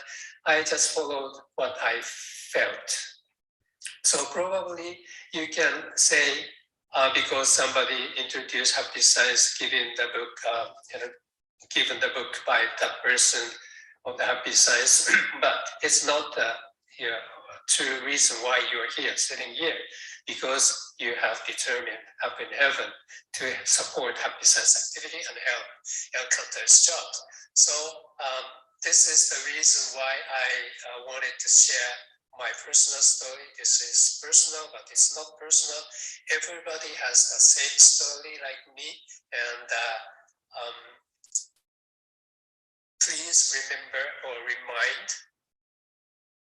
I just followed what I felt. So probably you can say, because somebody introduced Happy Science, given the book by that person of the Happy Science, but it's not the true reason why you're here, sitting here, because you have determined up in heaven to support Happy Science activity and help Elkantar's job. So this is the reason why I wanted to share my personal story. This is personal, but it's not personal. Everybody has the same story like me, and please remember or remind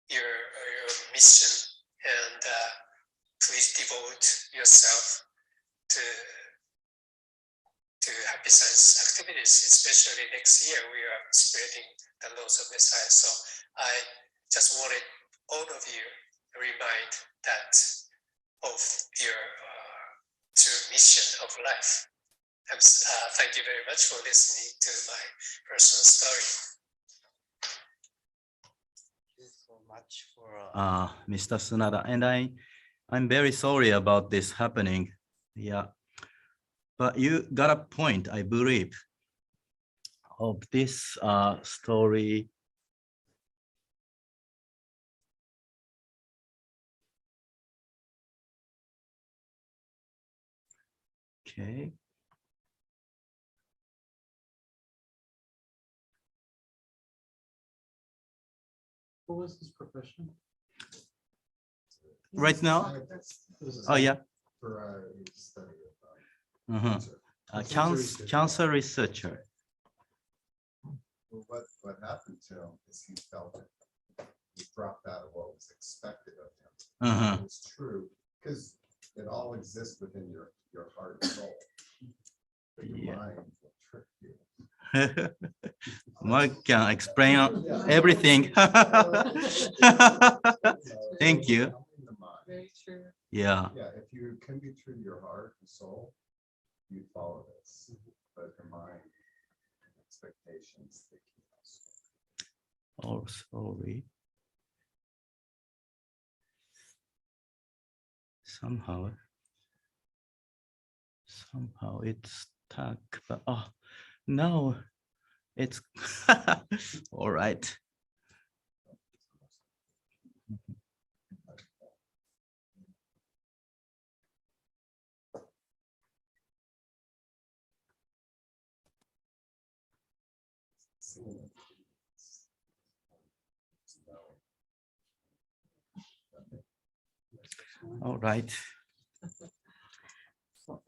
your mission, and please devote yourself to to happy science activities, especially next year we are spreading the laws of Messiah. So I just wanted all of you remind that of your true mission of life. Thank you very much for listening to my personal story. Thank you so much for Mr. Sunada, and I'm very sorry about this happening. Yeah, but you got a point, I believe, of this story. Okay. What was his profession? Right now? Oh, yeah. For a study of Mhm. Cancer researcher. well, what happened to him is he felt it. He dropped out of what was expected of him. Uh-huh. It's true, because it all exists within your heart and soul. But your Yeah. mind will trick you. Mark can explain everything. Thank you. In the mind. Very true. Yeah. Yeah, if you can be true to your heart and soul, you follow this. But the mind and expectations, they keep us. Oh, sorry. Somehow it's stuck, but no, it's all right. All right.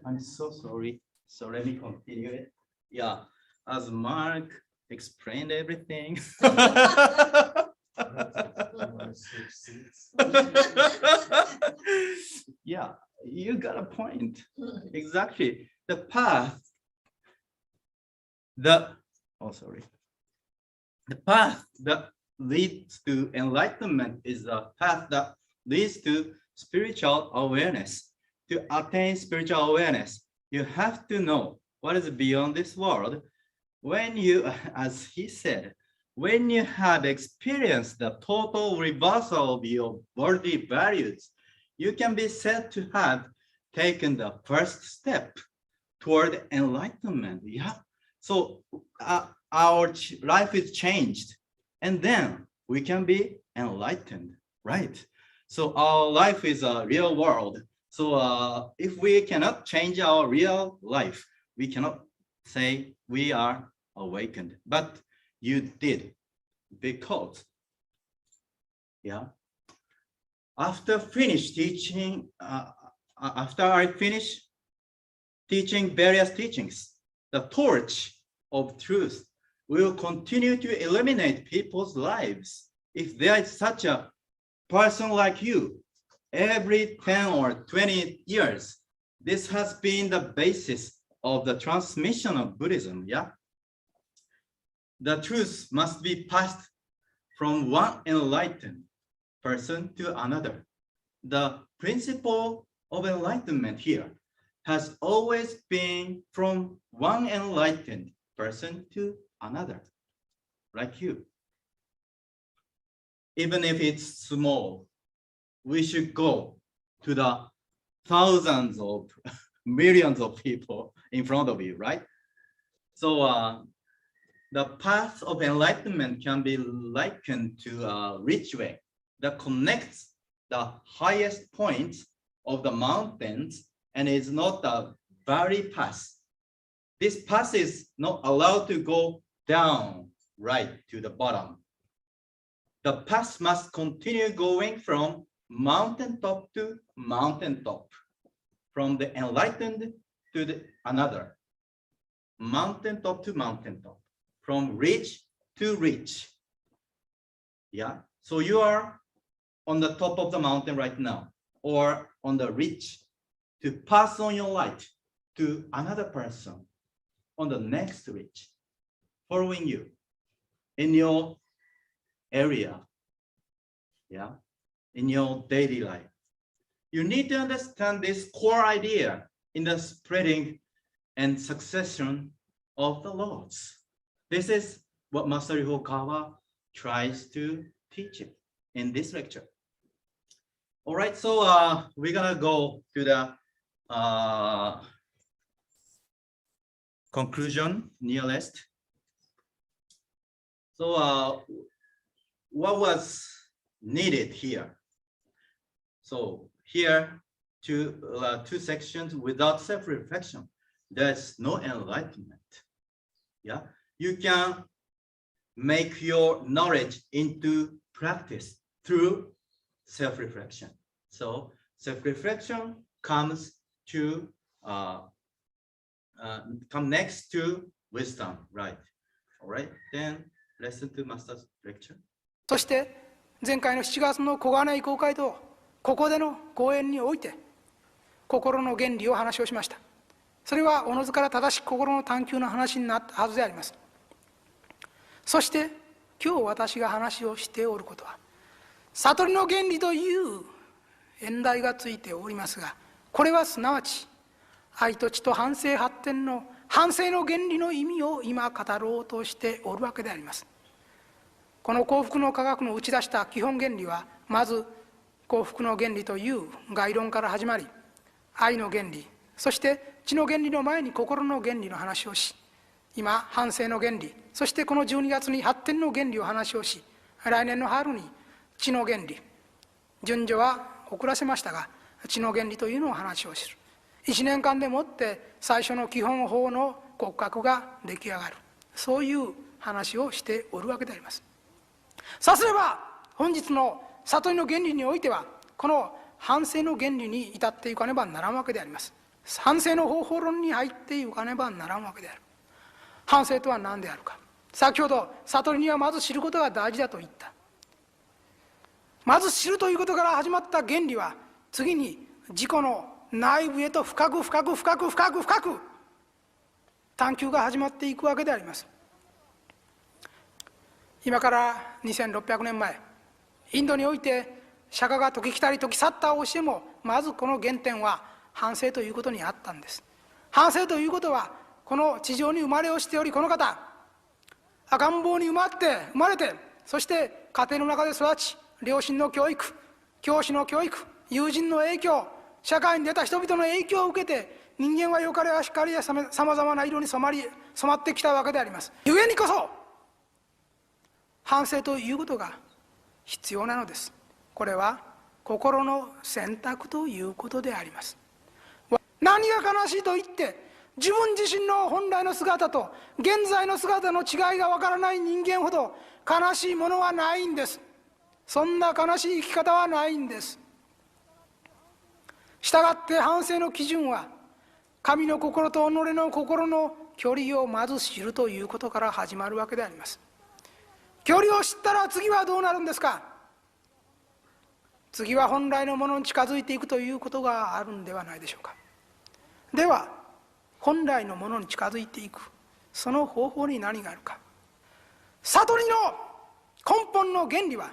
I'm so sorry. So let me continue it. Yeah, as Mark explained everything. Yeah, you got a point. Exactly. The path, the path that leads to enlightenment is the path that leads to spiritual awareness. To attain spiritual awareness, you have to know what is beyond this world. When you, as he said, when you have experienced the total reversal of your worldly values, you can be said to have taken the first step toward enlightenment. Yeah. So our life is changed, and then we can be enlightened, right? So our life is a real world. So if we cannot change our real life, we cannot say we are awakened. But you did, because, yeah. After I finish teaching various teachings, the torch of truth will continue to illuminate people's lives. If there is such a person like you, every 10 or 20 years, this has been the basis of the transmission of Buddhism, yeah? The truth must be passed from one enlightened person to another. The principle of enlightenment here has always been from one enlightened person to another, like you. Even if it's small, we should go to the thousands of millions of people in front of you, right? So the path of enlightenment can be likened to a ridgeway that connects the highest points of the mountains and is not a valley pass. This pass is not allowed to go down right to the bottom. The path must continue going from mountaintop to mountaintop, from the enlightened to the another, mountaintop to mountaintop, from ridge to ridge. Yeah, so you are on the top of the mountain right now, or on the ridge to pass on your light to another person. on the next ridge, following you in your area, yeah, in your daily life. You need to understand this core idea in the spreading and succession of the Lords. This is what Master Ryokawa tries to teach it in this lecture. All right, so we're gonna go to the conclusion nearest. So what was needed here? So here, two sections without self-reflection, there's no enlightenment. Yeah, you can make your knowledge into practice through self-reflection. So self-reflection comes to come next to wisdom, right? All right, then listen to Master's lecture. そして前回の7月の小金井公会堂、ここでの講演において心の原理を話をしました。それはおのずから正しく心の探求の話になったはずであります。そして今日私が話をしておることは悟りの原理という演題がついておりますが、これはすなわち愛と知と反省発展の反省の原理の意味を今語ろうとしておるわけであります。この幸福の科学の打ち出した基本原理は、まず幸福の原理という概論から始まり、愛の原理、そして知の原理の前に心の原理の話をし、今反省の原理、そしてこの12月に発展の原理を話をし、来年の春に知の原理、順序は遅らせましたが知の原理というのを話をする。1年間でもって最初の基本法の骨格が出来上がる、そういう話をしておるわけであります。さすれば本日の悟りの原理においてはこの反省の原理に至っていかねばならんわけであります。反省の方法論に入っていかねばならんわけである。反省とは何であるか。先ほど悟りにはまず知ることが大事だと言った。まず知るということから始まった原理は、次に自己の内部へと深く深く深く深く深く探求が始まっていくわけであります。今から2600年前、インドにおいて釈迦が説き来たり説き去った教えも、まずこの原点は反省ということにあったんです。反省ということは、この地上に生まれをしており、この方赤ん坊に生まれて、そして家庭の中で育ち、両親の教育、教師の教育、友人の影響、社会に出た人々の影響を受けて、人間は良かれ悪しかれやさまざまな色に染まってきたわけであります。故にこそ反省ということが必要なのです。これは心の選択ということであります。何が悲しいと言って自分自身の本来の姿と現在の姿の違いがわからない人間ほど悲しいものはないんです。そんな悲しい生き方はないんです。したがって反省の基準は、神の心と己の心の距離をまず知るということから始まるわけであります。距離を知ったら次はどうなるんですか。次は本来のものに近づいていくということがあるんではないでしょうか。では本来のものに近づいていくその方法に何があるか。悟りの根本の原理は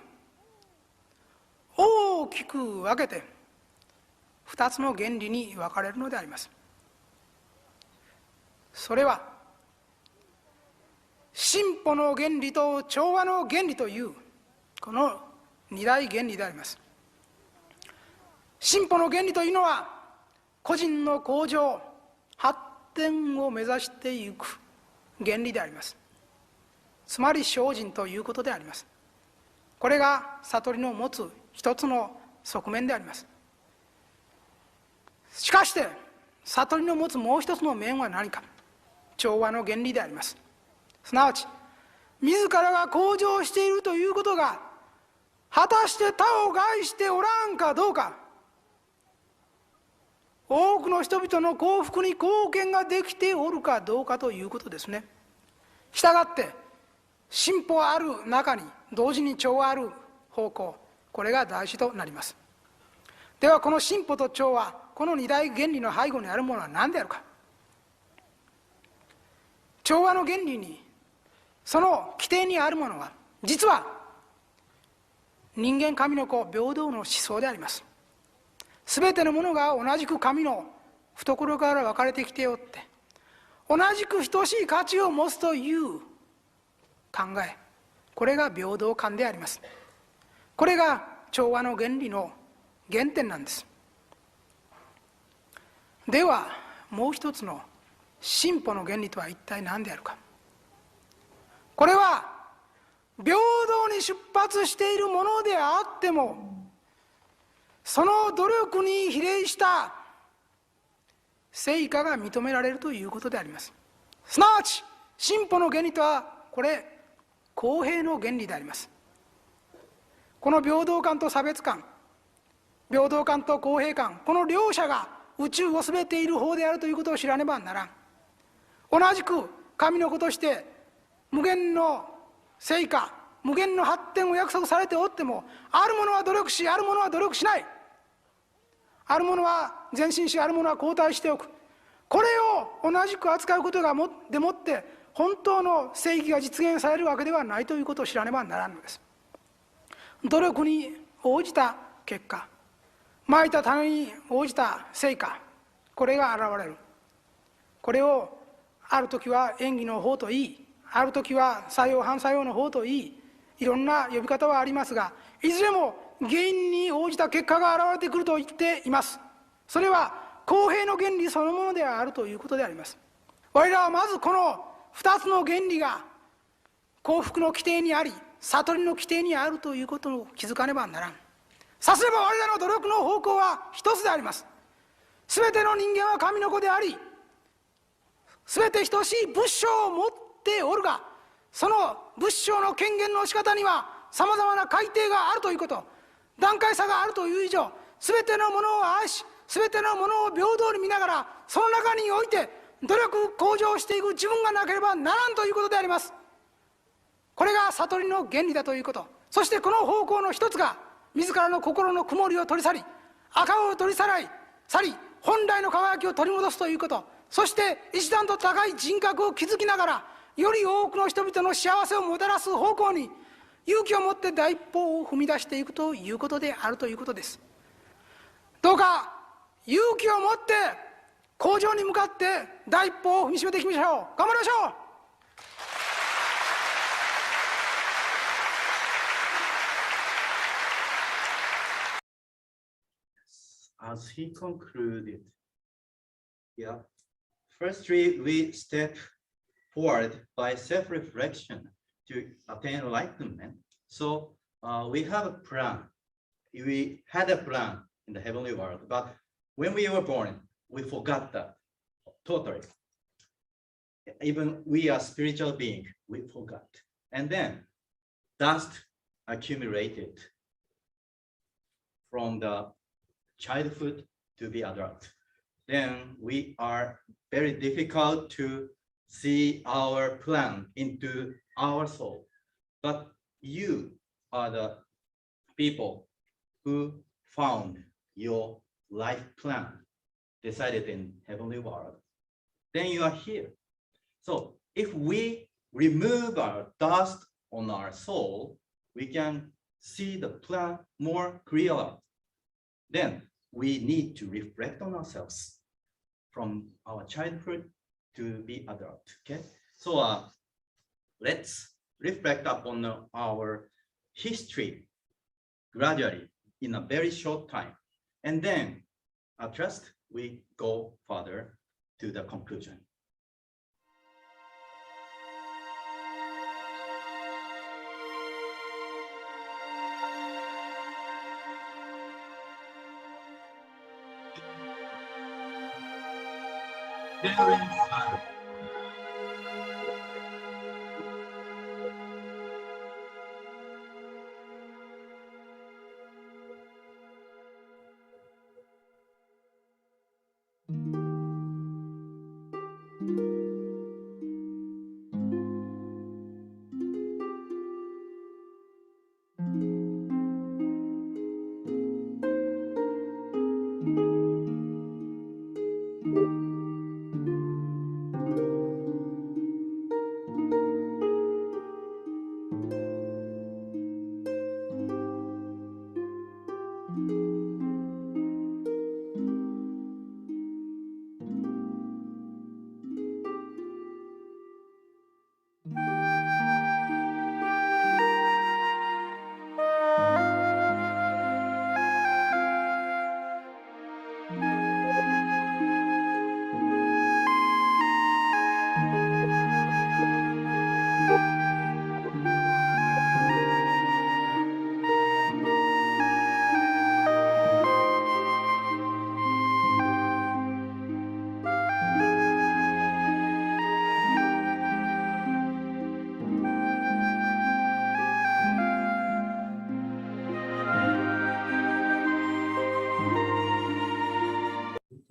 大きく分けて2つの原理に分かれるのであります。それは進歩の原理と調和の原理というこの二大原理であります。進歩の原理というのは個人の向上発展を目指していく原理であります。つまり精進ということであります。これが悟りの持つ一つの側面であります。しかして悟りの持つもう一つの面は何か。調和の原理であります。すなわち自らが向上しているということが果たして他を害しておらんかどうか、多くの人々の幸福に貢献ができておるかどうかということですね。したがって進歩ある中に同時に調和ある方向、これが大事となります。ではこの進歩と調和、この二大原理の背後にあるものは何であるか。調和の原理に、その規定にあるものは、実は人間神の子平等の思想であります。すべてのものが同じく神の懐から分かれてきておって、同じく等しい価値を持つという考え、これが平等観であります。これが調和の原理の原点なんです。ではもう一つの進歩の原理とは一体何であるか。これは平等に出発しているものであっても、その努力に比例した成果が認められるということであります。すなわち進歩の原理とは、これ公平の原理であります。この平等観と差別観、平等観と公平観、この両者が宇宙を全ている方であるということを知らねばならん。同じく神の子として無限の成果、無限の発展を約束されておっても、あるものは努力し、あるものは努力しない、あるものは前進し、あるものは後退しておく、これを同じく扱うことがでもって本当の正義が実現されるわけではないということを知らねばならんのです。努力に応じた結果、まいた種に応じた成果、これが現れる。これをある時は演技の方といい、ある時は作用反作用の方といい、いろんな呼び方はありますが、いずれも原因に応じた結果が現れてくると言っています。それは公平の原理そのものであるということであります。我らはまずこの2つの原理が幸福の規定にあり、悟りの規定にあるということを気づかねばならん。さすれば我らの努力の方向は一つであります。すべての人間は神の子であり、すべて等しい仏性を持っておるが、その仏性の権限の仕方にはさまざまな改定があるということ、段階差があるという以上、すべてのものを愛し、すべてのものを平等に見ながら、その中において努力向上していく自分がなければならんということであります。これが悟りの原理だということ。そしてこの方向の一つが、自らの心の曇りを取り去り、赤を取り去り、本来の輝きを取り戻すということ。そして一段と高い人格を築きながら、より多くの人々の幸せをもたらす方向に勇気を持って第一歩を踏み出していくということであるということです。どうか勇気を持って向上に向かって第一歩を踏みしめていきましょう。頑張りましょう。As he concluded, firstly, we step forward by self-reflection to attain enlightenment. So we have a plan. We had a plan in the heavenly world, but when we were born, we forgot that totally. Even we are spiritual beings, we forgot. And then dust accumulated from the childhood to the adult. Then we are very difficult to see our plan into our soul. But you are the people who found your life plan decided in heavenly world. Then you are here. So if we remove our dust on our soul, we can see the plan more clearly. Then we need to reflect on ourselves from our childhood to the adult. Okay, so let's reflect upon our history gradually in a very short time, and then I trust we go further to the conclusion.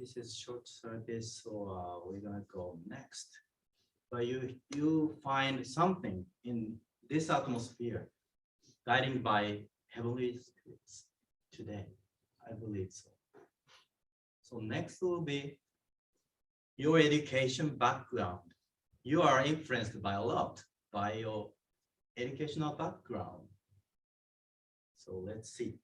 this is short service, so we're gonna go next. But you find something in this atmosphere, guiding by heavenly spirits today. I believe so. So next will be your education background. You are influenced by a lot by your educational background. So let's see.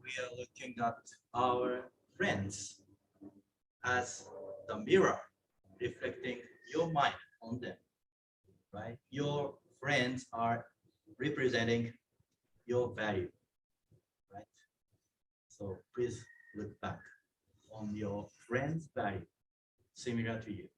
We are looking at our friends as the mirror reflecting your mind on them, right? Your friends are representing your value, right? So please look back on your friend's value similar to you.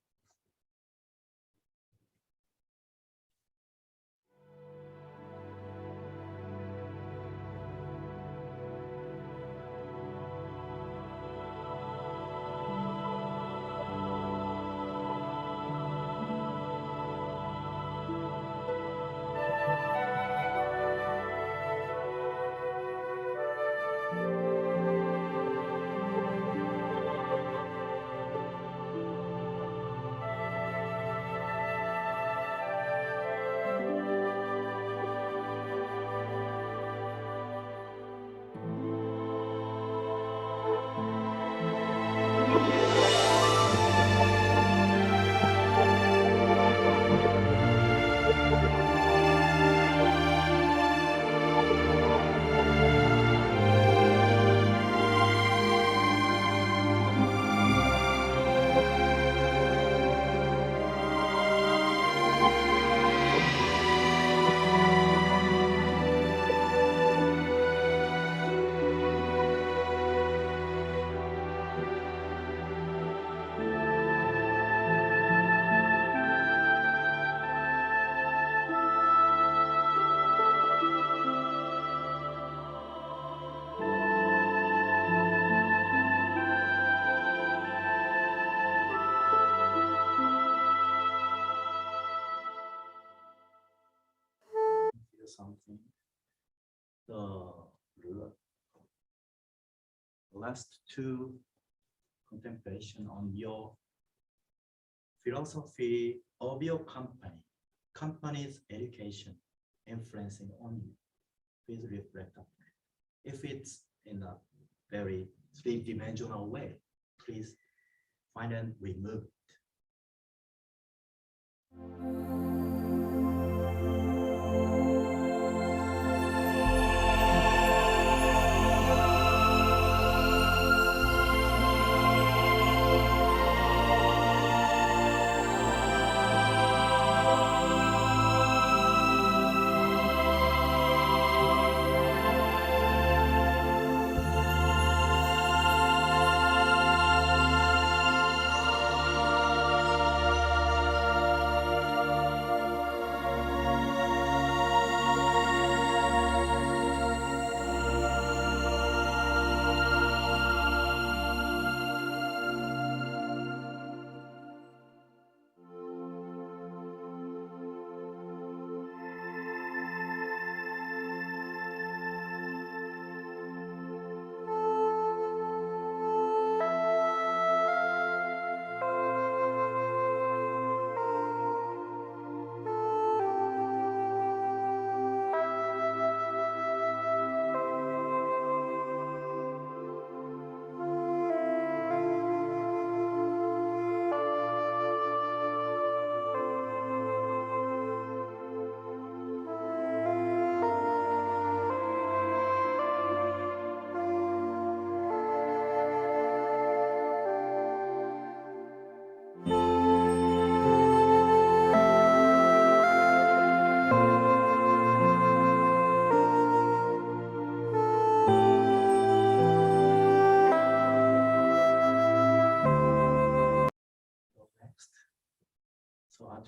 Feel something. The last two contemplation on your philosophy of your company's education influencing on you. Please reflect on it. If it's in a very three-dimensional way, please find and remove it.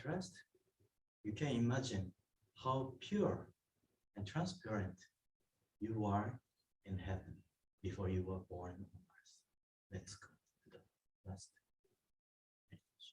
trust, you can imagine how pure and transparent you are in heaven before you were born on earth. Let's go to the last page. I believe this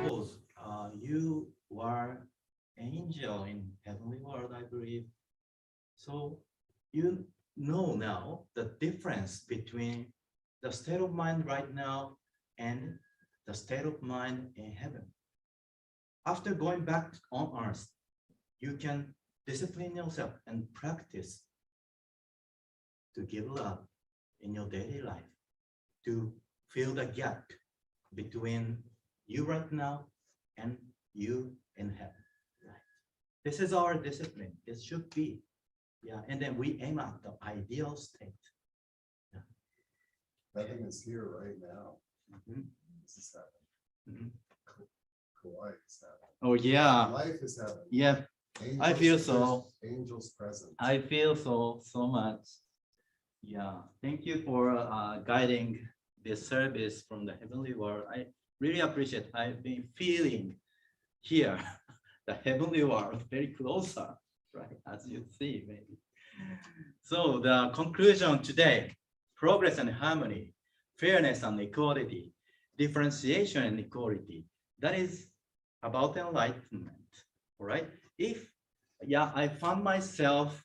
because you were angel in heavenly world, I believe. So you know now the difference between the state of mind right now and the state of mind in heaven. After going back on earth, you can discipline yourself and practice to give love in your daily life, to fill the gap between you right now and you in heaven. Right? This is our discipline. It should be. Yeah. And then we aim at the ideal state. Yeah. Heaven is here right now. Mhm. This is heaven. Mhm. Kauai is heaven. Oh yeah. Life is heaven. Yeah. I feel so. Angels present. I feel so much. Yeah, thank you for guiding this service from the heavenly world. I really appreciate. I've been feeling here the heavenly world very closer, right? As you see, maybe. So the conclusion today: progress and harmony, fairness and equality, differentiation and equality. That is about enlightenment. All right. If I found myself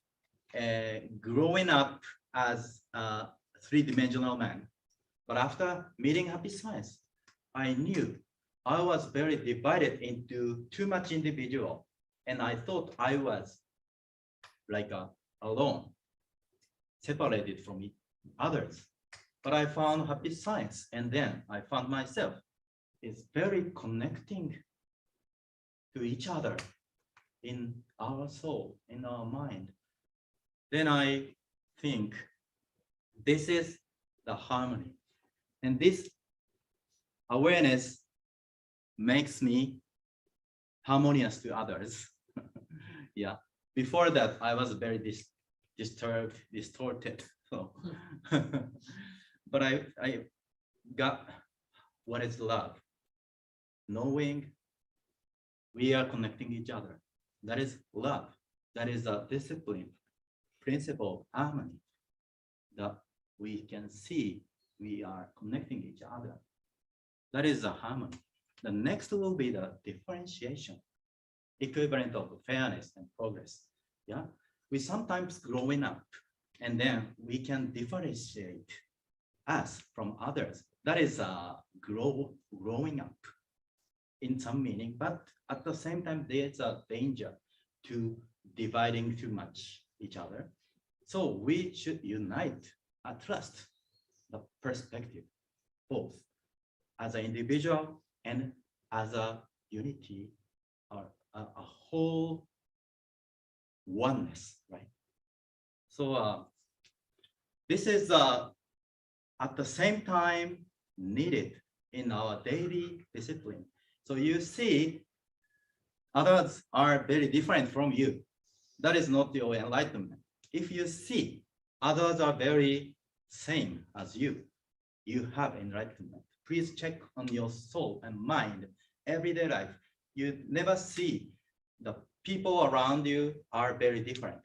growing up as a three-dimensional man. But after meeting Happy Science, I knew I was very divided into too much individual. And I thought I was like alone, separated from others. But I found Happy Science, and then I found myself. It's very connecting to each other in our soul, in our mind. Then I think this is the harmony. And this awareness makes me harmonious to others. Yeah. Before that, I was very disturbed, distorted. So, but I got what is love. Knowing we are connecting each other. That is love. That is a discipline, principle of harmony. That we can see we are connecting each other. That is the harmony. The next will be the differentiation, equivalent of fairness and progress. Yeah, we sometimes growing up, and then we can differentiate us from others. That is growing up in some meaning, but at the same time, there's a danger to dividing too much each other. So we should unite, trust the perspective. both as an individual and as a unity or a whole oneness, right? So this is at the same time needed in our daily discipline. So you see, others are very different from you. That is not your enlightenment. If you see others are very same as you, you have enlightenment. Please check on your soul and mind, everyday life. You never see the people around you are very different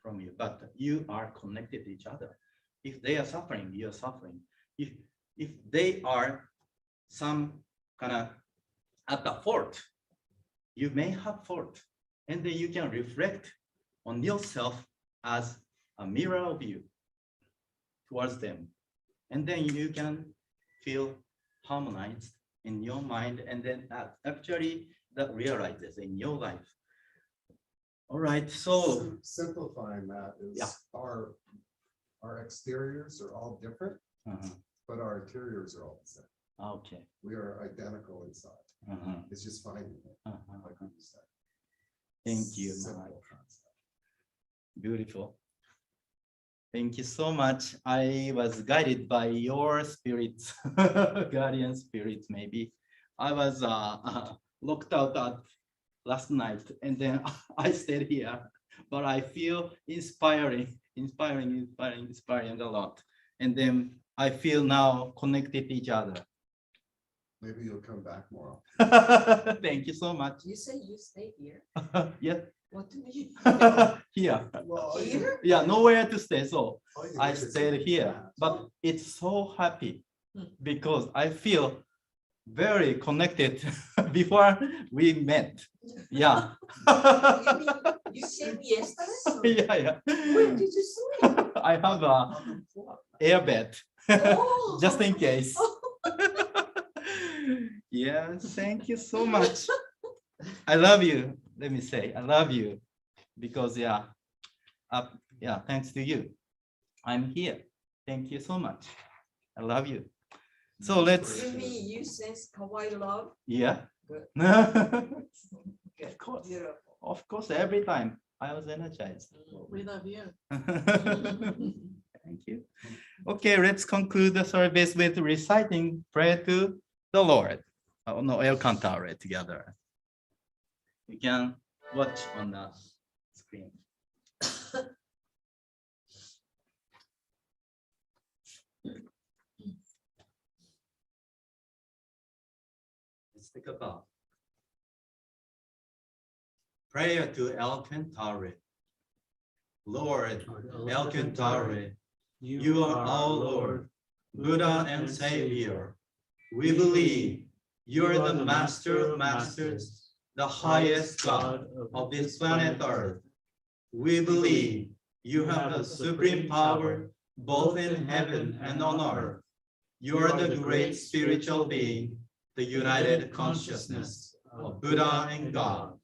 from you, but you are connected to each other. If they are suffering, you are suffering. If they are some kind of at the fault, you may have fault, and then you can reflect on yourself as a mirror of you towards them, and then you can feel harmonized in your mind, and then actually that realizes in your life. All right, so Simplifying that is Yeah. our exteriors are all different, but our interiors are all the same. okay. We are identical inside. It's just finding it, like you said. Thank you. Simple concept. Beautiful. Thank you so much. I was guided by your spirits, guardian spirits, maybe. I was locked out at last night, and then I stayed here, but I feel inspiring a lot. And then I feel now connected to each other. Maybe you'll come back more. Thank you so much. You say you stay here? Yeah, What do you mean? here. Here? Yeah, nowhere to stay, so All you I need is stayed a here, cat. but it's so happy because I feel very connected before we met. Yeah. You mean you came yesterday? Yeah. Where did you sleep? I have a On the floor. air bed Oh. just in case. Yeah, thank you so much. I love you. Let me say, I love you because yeah, thanks to you, I'm here. Thank you so much. I love you. So let's, You mean you sense kawaii love? yeah. Good. Of course, Beautiful. of course, every time I was energized. We love you. Thank you. Okay, let's conclude the service with reciting prayer to the Lord. Oh no, El Cantare together. You can watch on the screen. Let's take a bow. Prayer to El Cantare. Lord, El Cantare, you are our Lord, Buddha and Savior. We believe you are the Master of Masters, the highest God of this planet Earth. We believe you have the supreme power both in heaven and on earth. You are the great spiritual being, the united consciousness of Buddha and God.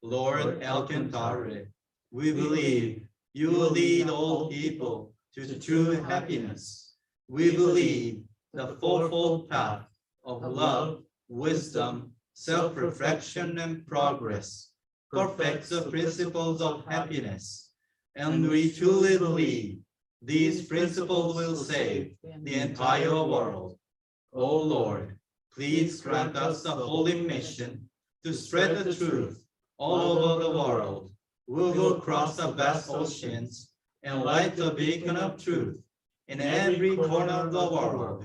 Lord El Cantare, we believe you will lead all people to true happiness. We believe the fourfold path of love, wisdom, self-reflection, and progress perfects the principles of happiness. And we truly believe these principles will save the entire world. O Lord, please grant us the holy mission to spread the truth all over the world. We will cross the vast oceans and light the beacon of truth in every corner of the world.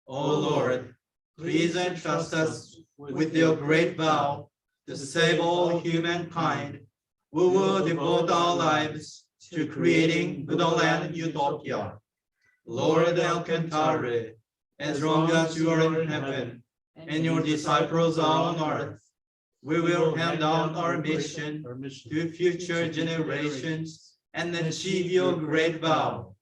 O Lord, please entrust us with your great vow to save all humankind. We will devote our lives to creating Buddha-land utopia. Lord El Cantare, as long as you are in heaven and your disciples are on earth, we will hand down our mission to future generations and achieve your great vow.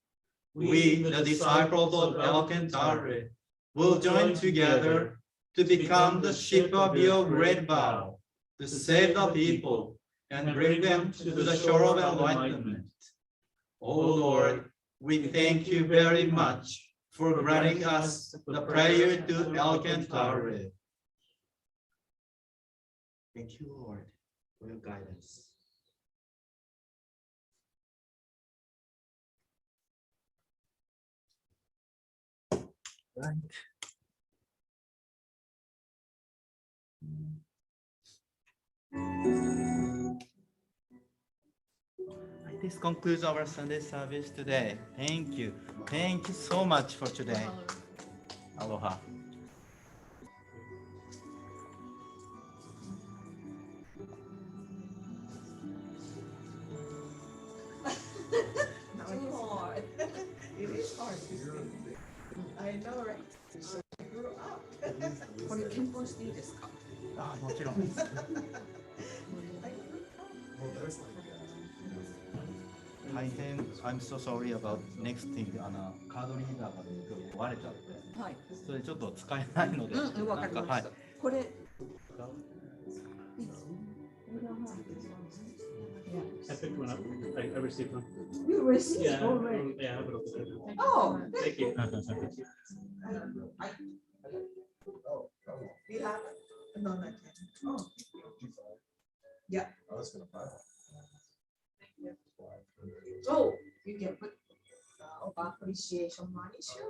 We, the disciples of El Cantare, will join together to become the ship of your great vow, to save the people and bring them to the shore of enlightenment. O Lord, we thank you very much for granting us the prayer to elegant glory. Thank you, Lord, for your guidance. Right. This concludes our Sunday service today. Thank you. Thank you so much for today. Aloha. Too hard. It is hard. I know, right? So I grew up. これ検討していいですか？あ、もちろん。 I grew up. 大変、I'm so sorry about next thing. カードリーダーが壊れちゃって、はい。それちょっと使えないので、うん、わかりまはいした。。これ、I picked one up. I received one. You received Yeah, already. yeah, I have it over there. Oh, Thank you. Oh, You have it? No, not yet. Oh, yeah. I was gonna buy one. so you can put appreciation money, sure.